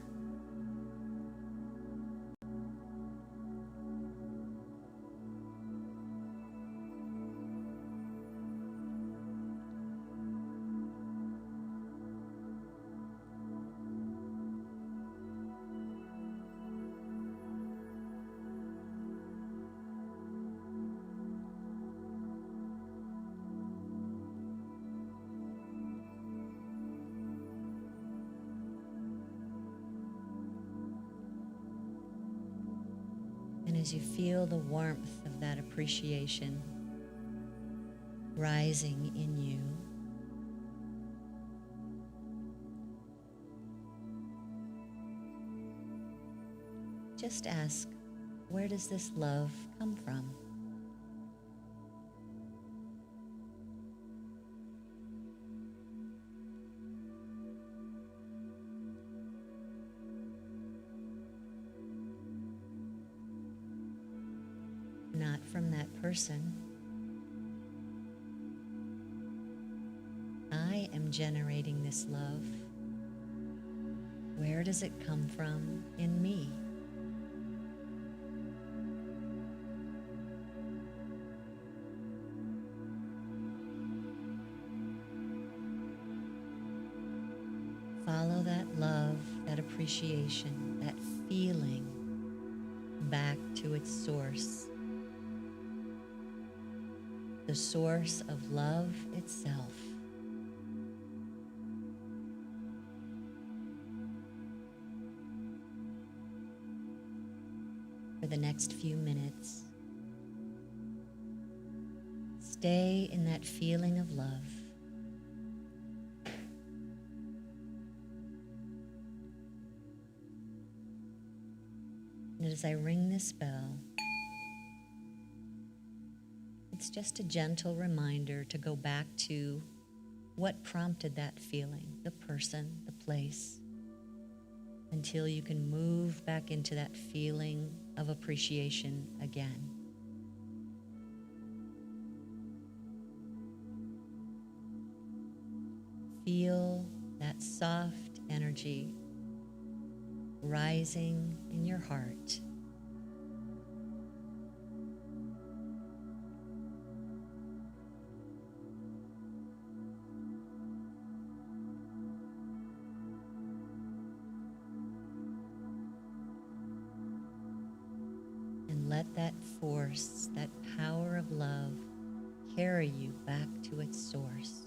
And as you feel the warmth of that appreciation rising in you, just ask, where does this love come from? Not from that person. I am generating this love. Where does it come from in me? Follow that love, that appreciation, that feeling back to its source. The source of love itself. For the next few minutes, stay in that feeling of love. And as I ring this bell, it's just a gentle reminder to go back to what prompted that feeling, the person, the place, until you can move back into that feeling of appreciation again. Feel that soft energy rising in your heart. And let that force, that power of love, carry you back to its source.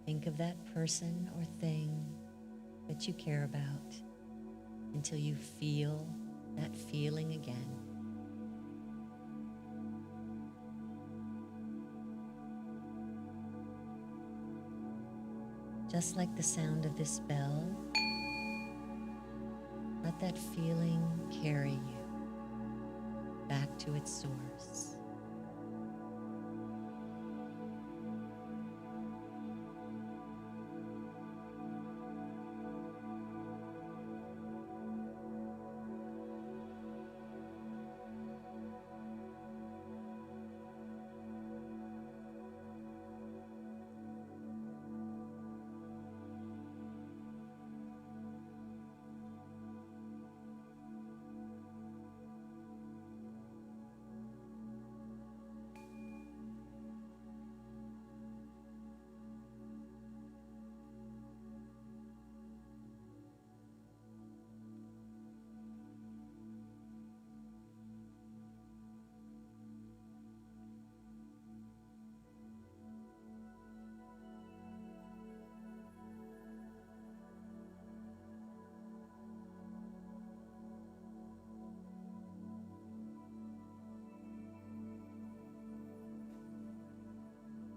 Think of that person or thing that you care about until you feel that feeling again. Just like the sound of this bell, let that feeling carry you back to its source.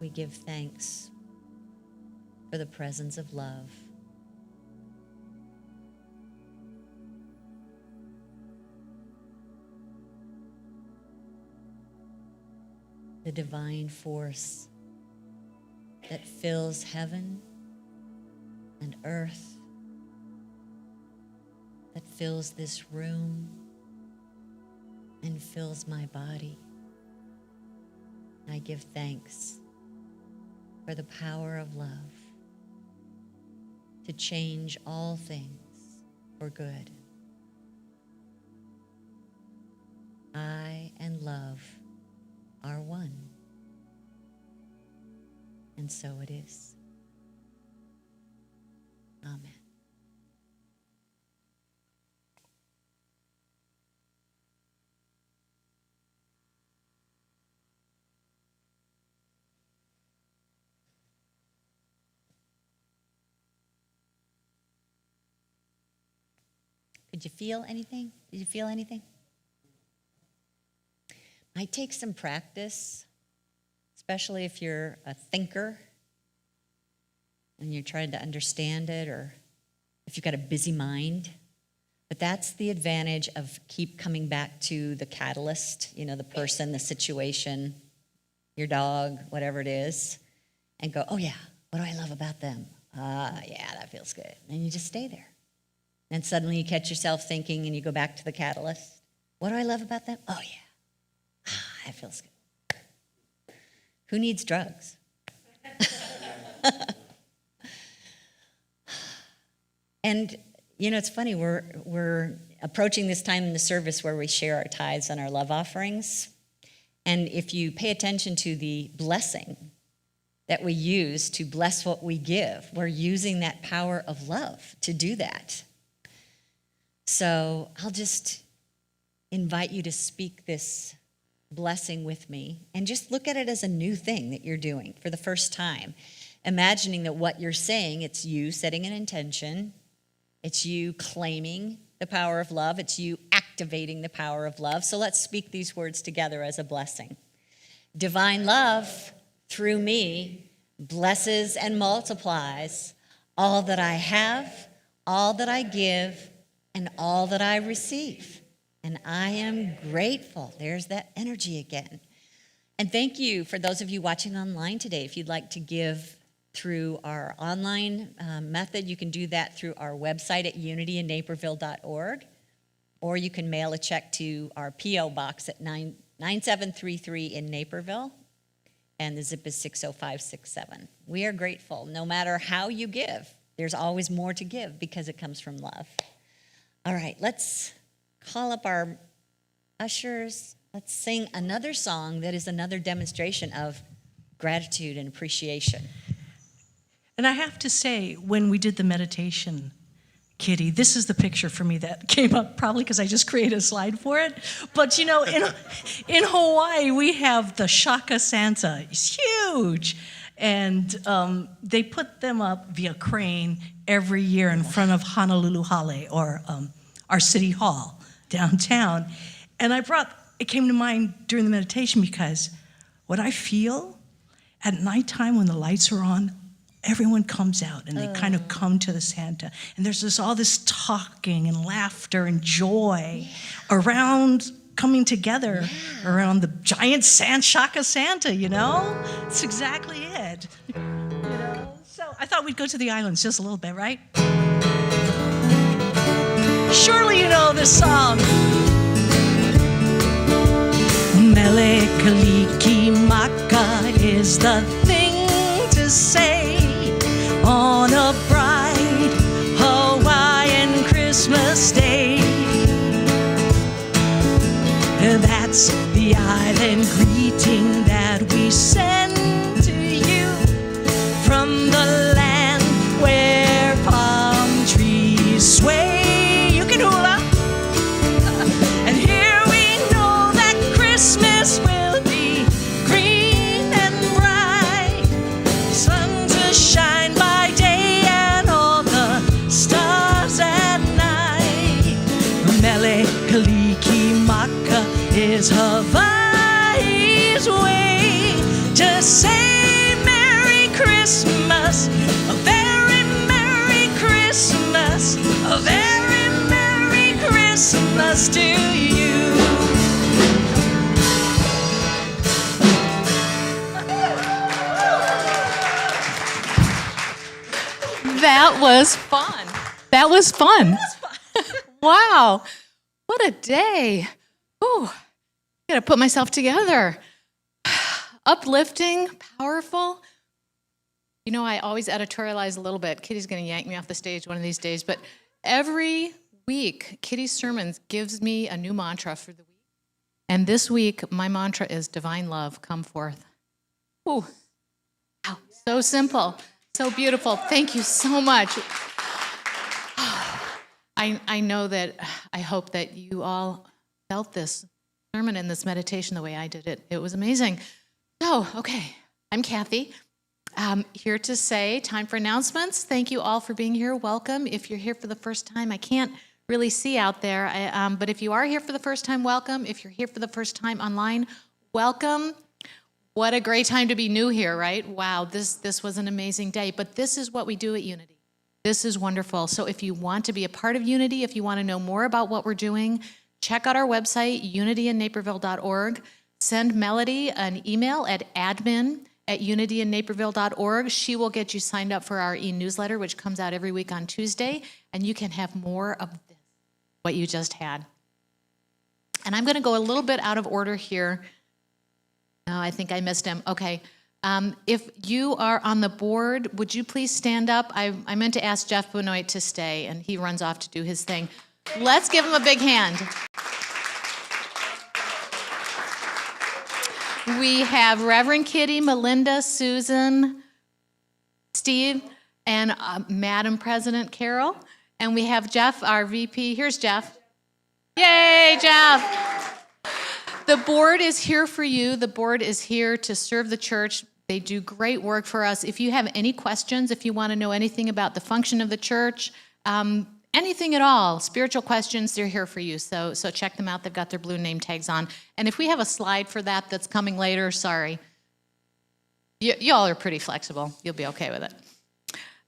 We give thanks for the presence of love. The divine force that fills heaven and earth, that fills this room and fills my body. I give thanks for the power of love to change all things for good. I and love are one, and so it is. Amen. Did you feel anything? Did you feel anything? Might take some practice, especially if you're a thinker and you're trying to understand it, or if you've got a busy mind. But that's the advantage of keep coming back to the catalyst, the person, the situation, your dog, whatever it is, and go, oh yeah, what do I love about them? Yeah, that feels good. And you just stay there. And suddenly you catch yourself thinking and you go back to the catalyst. What do I love about them? Oh yeah. That feels good. Who needs drugs? And it's funny, we're approaching this time in the service where we share our tithes and our love offerings. And if you pay attention to the blessing that we use to bless what we give, we're using that power of love to do that. So I'll just invite you to speak this blessing with me and just look at it as a new thing that you're doing for the first time. Imagining that what you're saying, it's you setting an intention, it's you claiming the power of love, it's you activating the power of love. So let's speak these words together as a blessing. Divine love through me blesses and multiplies all that I have, all that I give, and all that I receive. And I am grateful. There's that energy again. And thank you for those of you watching online today. If you'd like to give through our online method, you can do that through our website at unityinnaperville.org, or you can mail a check to our P.O. Box at 9733 in Naperville, and the zip is 60567. We are grateful. No matter how you give, there's always more to give because it comes from love. All right, let's call up our ushers. Let's sing another song that is another demonstration of gratitude and appreciation. And I have to say, when we did the meditation, Kitty, this is the picture for me that came up, probably because I just created a slide for it. But in Hawaii, we have the Shaka Santa. It's huge. And they put them up via crane every year in front of Honolulu Hale, or our city hall downtown. And it came to mind during the meditation because what I feel at nighttime when the lights are on, everyone comes out and they kind of come to the Santa. And there's all this talking and laughter and joy around coming together around the giant Shaka Santa, It's exactly it. So I thought we'd go to the islands just a little bit, right? Surely you know this song. Mele Kaliki Maka is the thing to say on a bright Hawaiian Christmas day. That's the island greeting that we send to you from the land where palm trees sway. You can hula. And here we know that Christmas will be green and bright. Sun to shine by day and all the stars at night. Mele Kaliki Maka is Hawaii's way to say A very Merry Christmas to you. That was fun. That was fun. Wow. What a day. Ooh, gotta put myself together. Uplifting, powerful. You know, I always editorialize a little bit. Kitty's gonna yank me off the stage one of these days, but every week, Kitty's sermons gives me a new mantra for the week. And this week, my mantra is divine love, come forth. Ooh, wow, so simple. So beautiful. Thank you so much. I know that, I hope that you all felt this sermon and this meditation the way I did it. It was amazing. So, okay, I'm Kathy. Here to say, time for announcements. Thank you all for being here. Welcome. If you're here for the first time, I can't really see out there, but if you are here for the first time, welcome. If you're here for the first time online, welcome. What a great time to be new here, right? Wow, this was an amazing day. But this is what we do at Unity. This is wonderful. So if you want to be a part of Unity, if you want to know more about what we're doing, check out our website, unityinnaperville.org. Send Melody an email at admin@unityinnaperville.org. She will get you signed up for our e-newsletter, which comes out every week on Tuesday, and you can have more of this, what you just had. And I'm going to go a little bit out of order here. Oh, I think I missed him. Okay. If you are on the board, would you please stand up? I meant to ask Jeff Benoit to stay, and he runs off to do his thing. Let's give him a big hand. We have Reverend Kitty, Melinda, Susan, Steve, and Madam President Carol. And we have Jeff, our VP. Here's Jeff. Yay, Jeff. The board is here for you. The board is here to serve the church. They do great work for us. If you have any questions, if you want to know anything about the function of the church, anything at all, spiritual questions, they're here for you. So check them out. They've got their blue name tags on. And if we have a slide for that that's coming later, sorry. Y'all are pretty flexible. You'll be okay with it.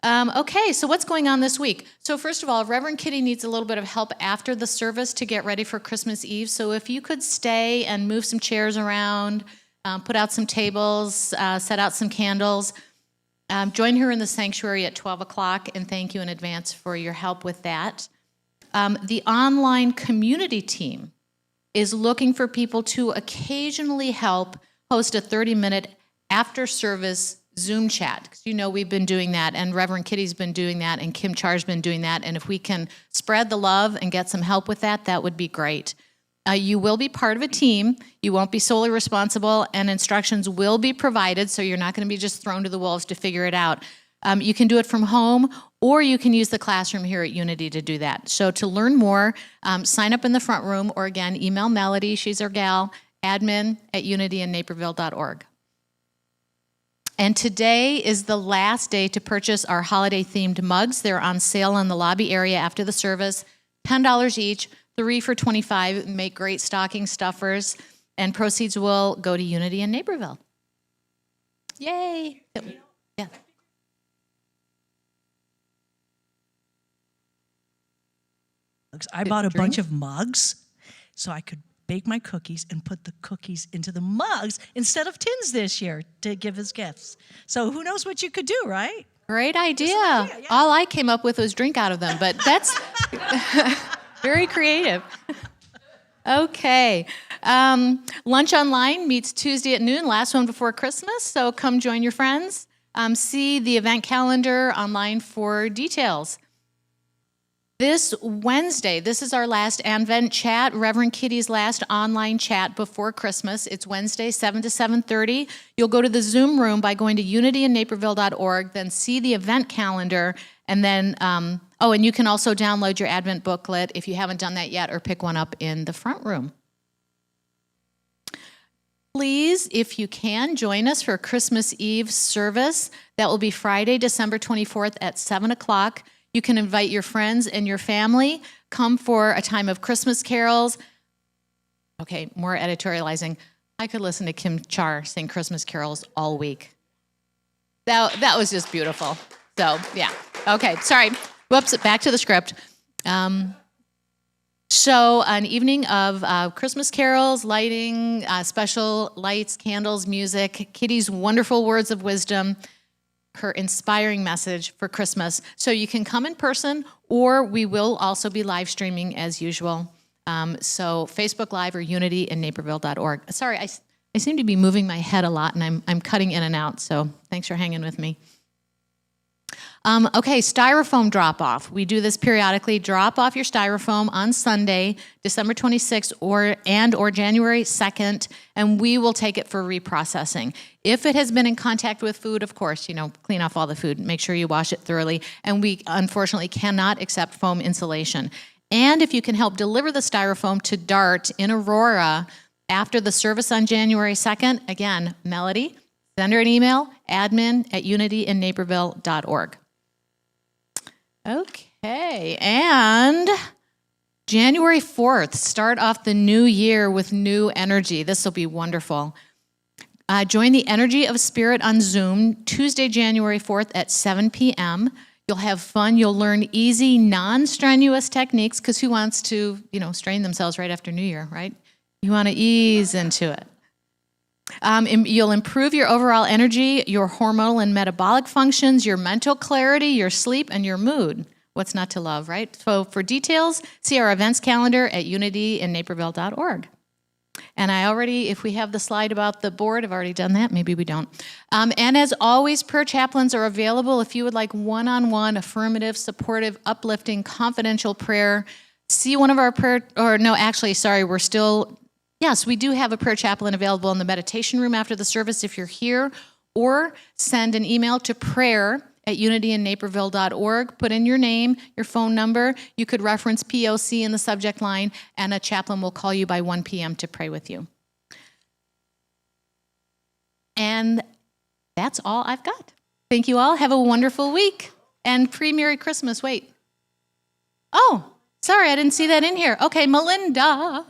Okay, so what's going on this week? So first of all, Reverend Kitty needs a little bit of help after the service to get ready for Christmas Eve. So if you could stay and move some chairs around, put out some tables, set out some candles, join her in the sanctuary at 12 o'clock, and thank you in advance for your help with that. The online community team is looking for people to occasionally help host a 30-minute after-service Zoom chat, because you know we've been doing that, and Reverend Kitty's been doing that, and Kim Char's been doing that, and if we can spread the love and get some help with that, that would be great. You will be part of a team. You won't be solely responsible, and instructions will be provided, so you're not going to be just thrown to the wolves to figure it out. You can do it from home, or you can use the classroom here at Unity to do that. So to learn more, sign up in the front room, or again, email Melody, she's our gal, admin@unityinnaperville.org. And today is the last day to purchase our holiday-themed mugs. They're on sale in the lobby area after the service, $10 each, 3 for $25. Make great stocking stuffers, and proceeds will go to Unity in Naperville. Yay! Yeah. I bought a bunch of mugs so I could bake my cookies and put the cookies into the mugs instead of tins this year to give as gifts. So who knows what you could do, right? Great idea. Yeah. All I came up with was drink out of them, but that's very creative. Okay. Lunch Online meets Tuesday at noon, last one before Christmas, so come join your friends. See the event calendar online for details. This Wednesday, this is our last Advent chat, Reverend Kitty's last online chat before Christmas. It's Wednesday, 7 to 7:30. You'll go to the Zoom room by going to unityinnaperville.org, then see the event calendar, and then, and you can also download your Advent booklet if you haven't done that yet, or pick one up in the front room. Please, if you can, join us for Christmas Eve service. That will be Friday, December 24th at 7 o'clock. You can invite your friends and your family. Come for a time of Christmas carols. Okay, more editorializing. I could listen to Kim Char sing Christmas carols all week. That was just beautiful. So, yeah. Okay, sorry. Whoops, back to the script. So an evening of Christmas carols, lighting, special lights, candles, music, Kitty's wonderful words of wisdom, her inspiring message for Christmas. So you can come in person, or we will also be live streaming as usual. So Facebook Live or unityinnaperville.org. Sorry, I seem to be moving my head a lot, and I'm cutting in and out, so thanks for hanging with me. Okay, Styrofoam Drop Off. We do this periodically. Drop off your Styrofoam on Sunday, December 26th or January 2nd, and we will take it for reprocessing. If it has been in contact with food, of course, clean off all the food. Make sure you wash it thoroughly. And we, unfortunately, cannot accept foam insulation. And if you can help deliver the Styrofoam to DART in Aurora after the service on January 2nd, again, Melody, send her an email, admin@unityinnaperville.org. Okay, and January 4th, start off the new year with new energy. This will be wonderful. Join the Energy of Spirit on Zoom, Tuesday, January 4th at 7 p.m. You'll have fun. You'll learn easy, non-strenuous techniques, because who wants to, strain themselves right after New Year, right? You want to ease into it. You'll improve your overall energy, your hormonal and metabolic functions, your mental clarity, your sleep, and your mood. What's not to love, right? So for details, see our events calendar at unityinnaperville.org. And if we have the slide about the board, I've already done that. Maybe we don't. And as always, prayer chaplains are available if you would like one-on-one, affirmative, supportive, uplifting, confidential prayer. See one of our Yes, we do have a prayer chaplain available in the meditation room after the service if you're here, or send an email to prayer@unityinnaperville.org. Put in your name, your phone number. You could reference POC in the subject line, and a chaplain will call you by 1 p.m. to pray with you. And that's all I've got. Thank you all. Have a wonderful week. And pre-Merry Christmas. Wait. Oh, sorry, I didn't see that in here. Okay, Melinda.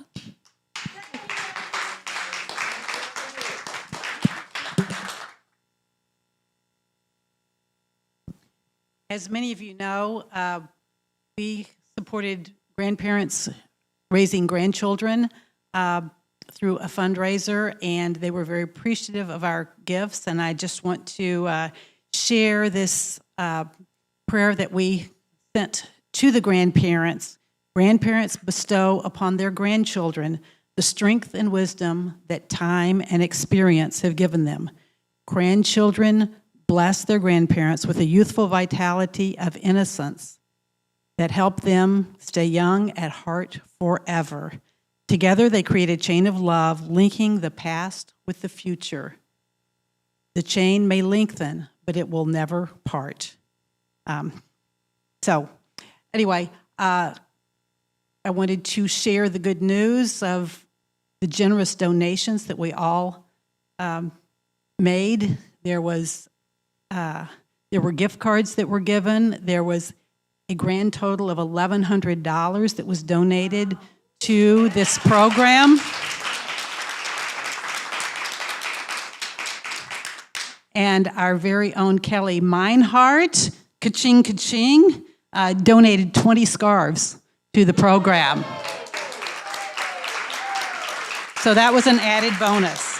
As many of you know, we supported grandparents raising grandchildren through a fundraiser, and they were very appreciative of our gifts. And I just want to share this prayer that we sent to the grandparents. Grandparents bestow upon their grandchildren the strength and wisdom that time and experience have given them. Grandchildren bless their grandparents with a youthful vitality of innocence that help them stay young at heart forever. Together, they create a chain of love, linking the past with the future. The chain may lengthen, but it will never part. I wanted to share the good news of the generous donations that we all made. There were gift cards that were given. There was a grand total of $1,100 that was donated to this program. And our very own Kelly Meinhardt, ka-ching, ka-ching, donated 20 scarves to the program. So that was an added bonus.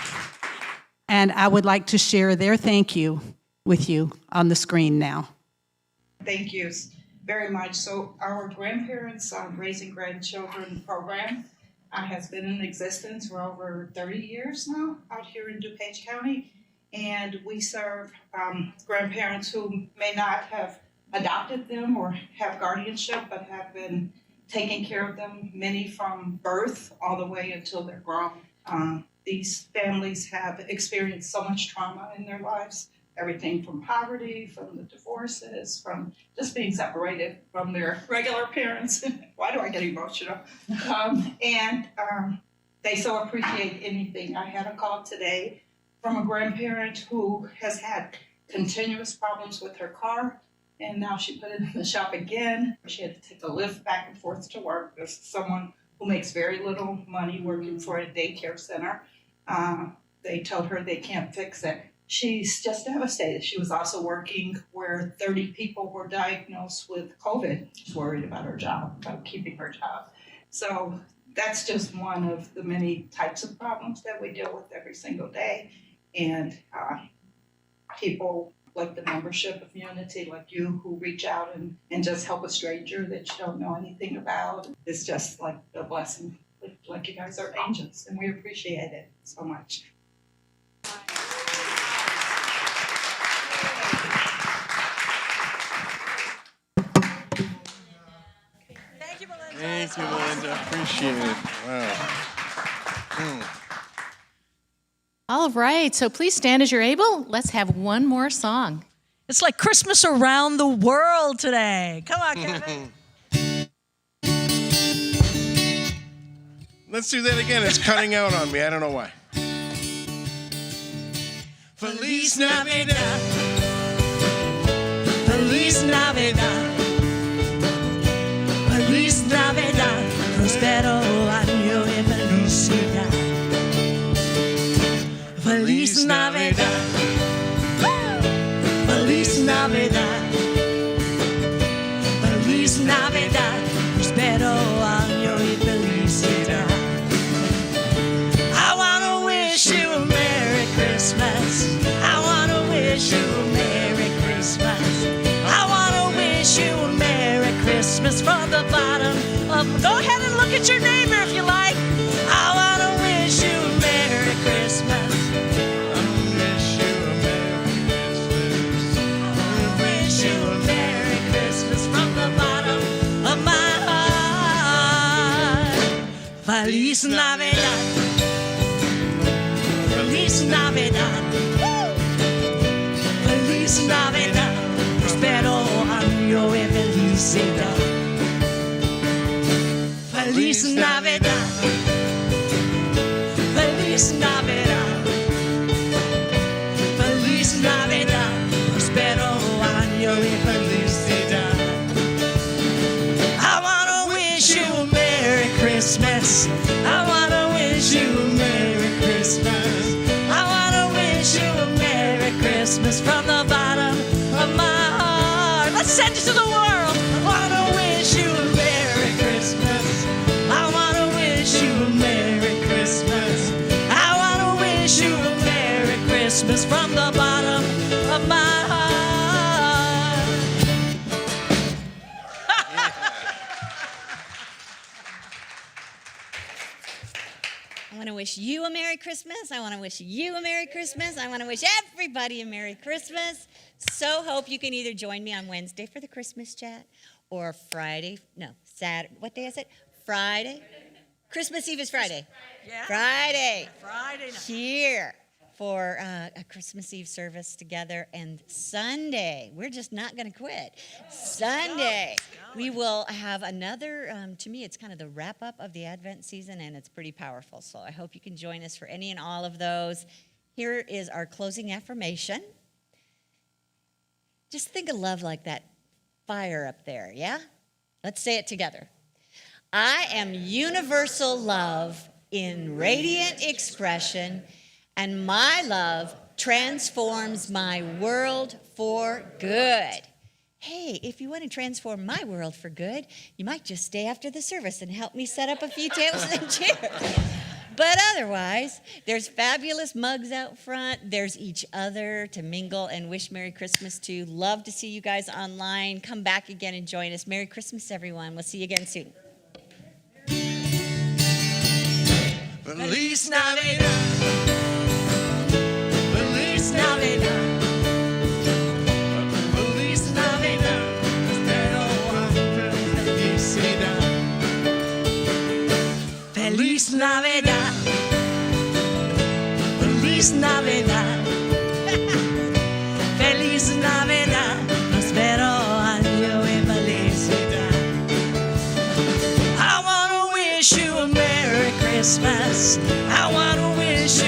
And I would like to share their thank you with you on the screen now. Thank you very much. So our grandparents raising grandchildren program has been in existence for over 30 years now out here in DuPage County. And we serve grandparents who may not have adopted them or have guardianship, but have been taking care of them, many from birth all the way until they're grown. These families have experienced so much trauma in their lives. Everything from poverty, from the divorces, from just being separated from their regular parents. Why do I get emotional? They so appreciate anything. I had a call today from a grandparent who has had continuous problems with her car, and now she put it in the shop again. She had to take a lift back and forth to work. There's someone who makes very little money working for a daycare center. They told her they can't fix it. she's just devastated. She was also working where 30 people were diagnosed with COVID. She's worried about her job, about keeping her job. So that's just one of the many types of problems that we deal with every single day. And people like the membership of Unity, like you, who reach out and just help a stranger that you don't know anything about. It's just like a blessing. Like you guys are angels, and we appreciate it so much. Thank you, Melinda. Appreciate it. Wow. All right, so please stand as you're able. Let's have one more song. It's like Christmas around the world today. Come on, Kevin. Let's do that again. It's cutting out on me. I don't know why. Feliz Navidad. Feliz Navidad. Feliz Navidad. Prospero año y felicidad. Feliz Navidad. Feliz Navidad. Feliz Navidad. Prospero año y felicidad. I wanna wish you a Merry Christmas. I wanna wish you a Merry Christmas. I wanna wish you a Merry Christmas from the bottom of. Go ahead and look at your neighbor if you like. I wanna wish you a Merry Christmas. I wanna wish you a Merry Christmas from the bottom of my heart. Feliz Navidad. Feliz Navidad. Feliz Navidad. Prospero año y felicidad. Feliz Navidad. Feliz Navidad. Feliz Navidad. Prospero año y felicidad. I wanna wish you a Merry Christmas. I wanna wish you a Merry Christmas. I wanna wish you a Merry Christmas from the bottom of my heart. Let's send it to the world. I wanna wish you a Merry Christmas. I wanna wish you a Merry Christmas. I wanna wish you a Merry Christmas from the bottom of my heart. I want to wish you a Merry Christmas. I want to wish you a Merry Christmas. I want to wish everybody a Merry Christmas. So hope you can either join me on Wednesday for the Christmas chat or Saturday. What day is it? Friday. Christmas Eve is Friday. Yeah. Friday. Friday night. Here for a Christmas Eve service together. And Sunday, we're just not going to quit. Sunday, we will have another, to me, it's kind of the wrap-up of the Advent season, and it's pretty powerful. So I hope you can join us for any and all of those. Here is our closing affirmation. Just think of love like that fire up there, yeah? Let's say it together. I am universal love in radiant expression, and my love transforms my world for good. Hey, if you want to transform my world for good, you might just stay after the service and help me set up a few tables and chairs. But otherwise, there's fabulous mugs out front. There's each other to mingle and wish Merry Christmas to. Love to see you guys online. Come back again and join us. Merry Christmas, everyone. We'll see you again soon. Feliz Navidad. Feliz Navidad. Feliz Navidad. Prospero año y felicidad. Feliz Navidad. Feliz Navidad. Feliz Navidad. Prospero año y felicidad. I wanna wish you a Merry Christmas.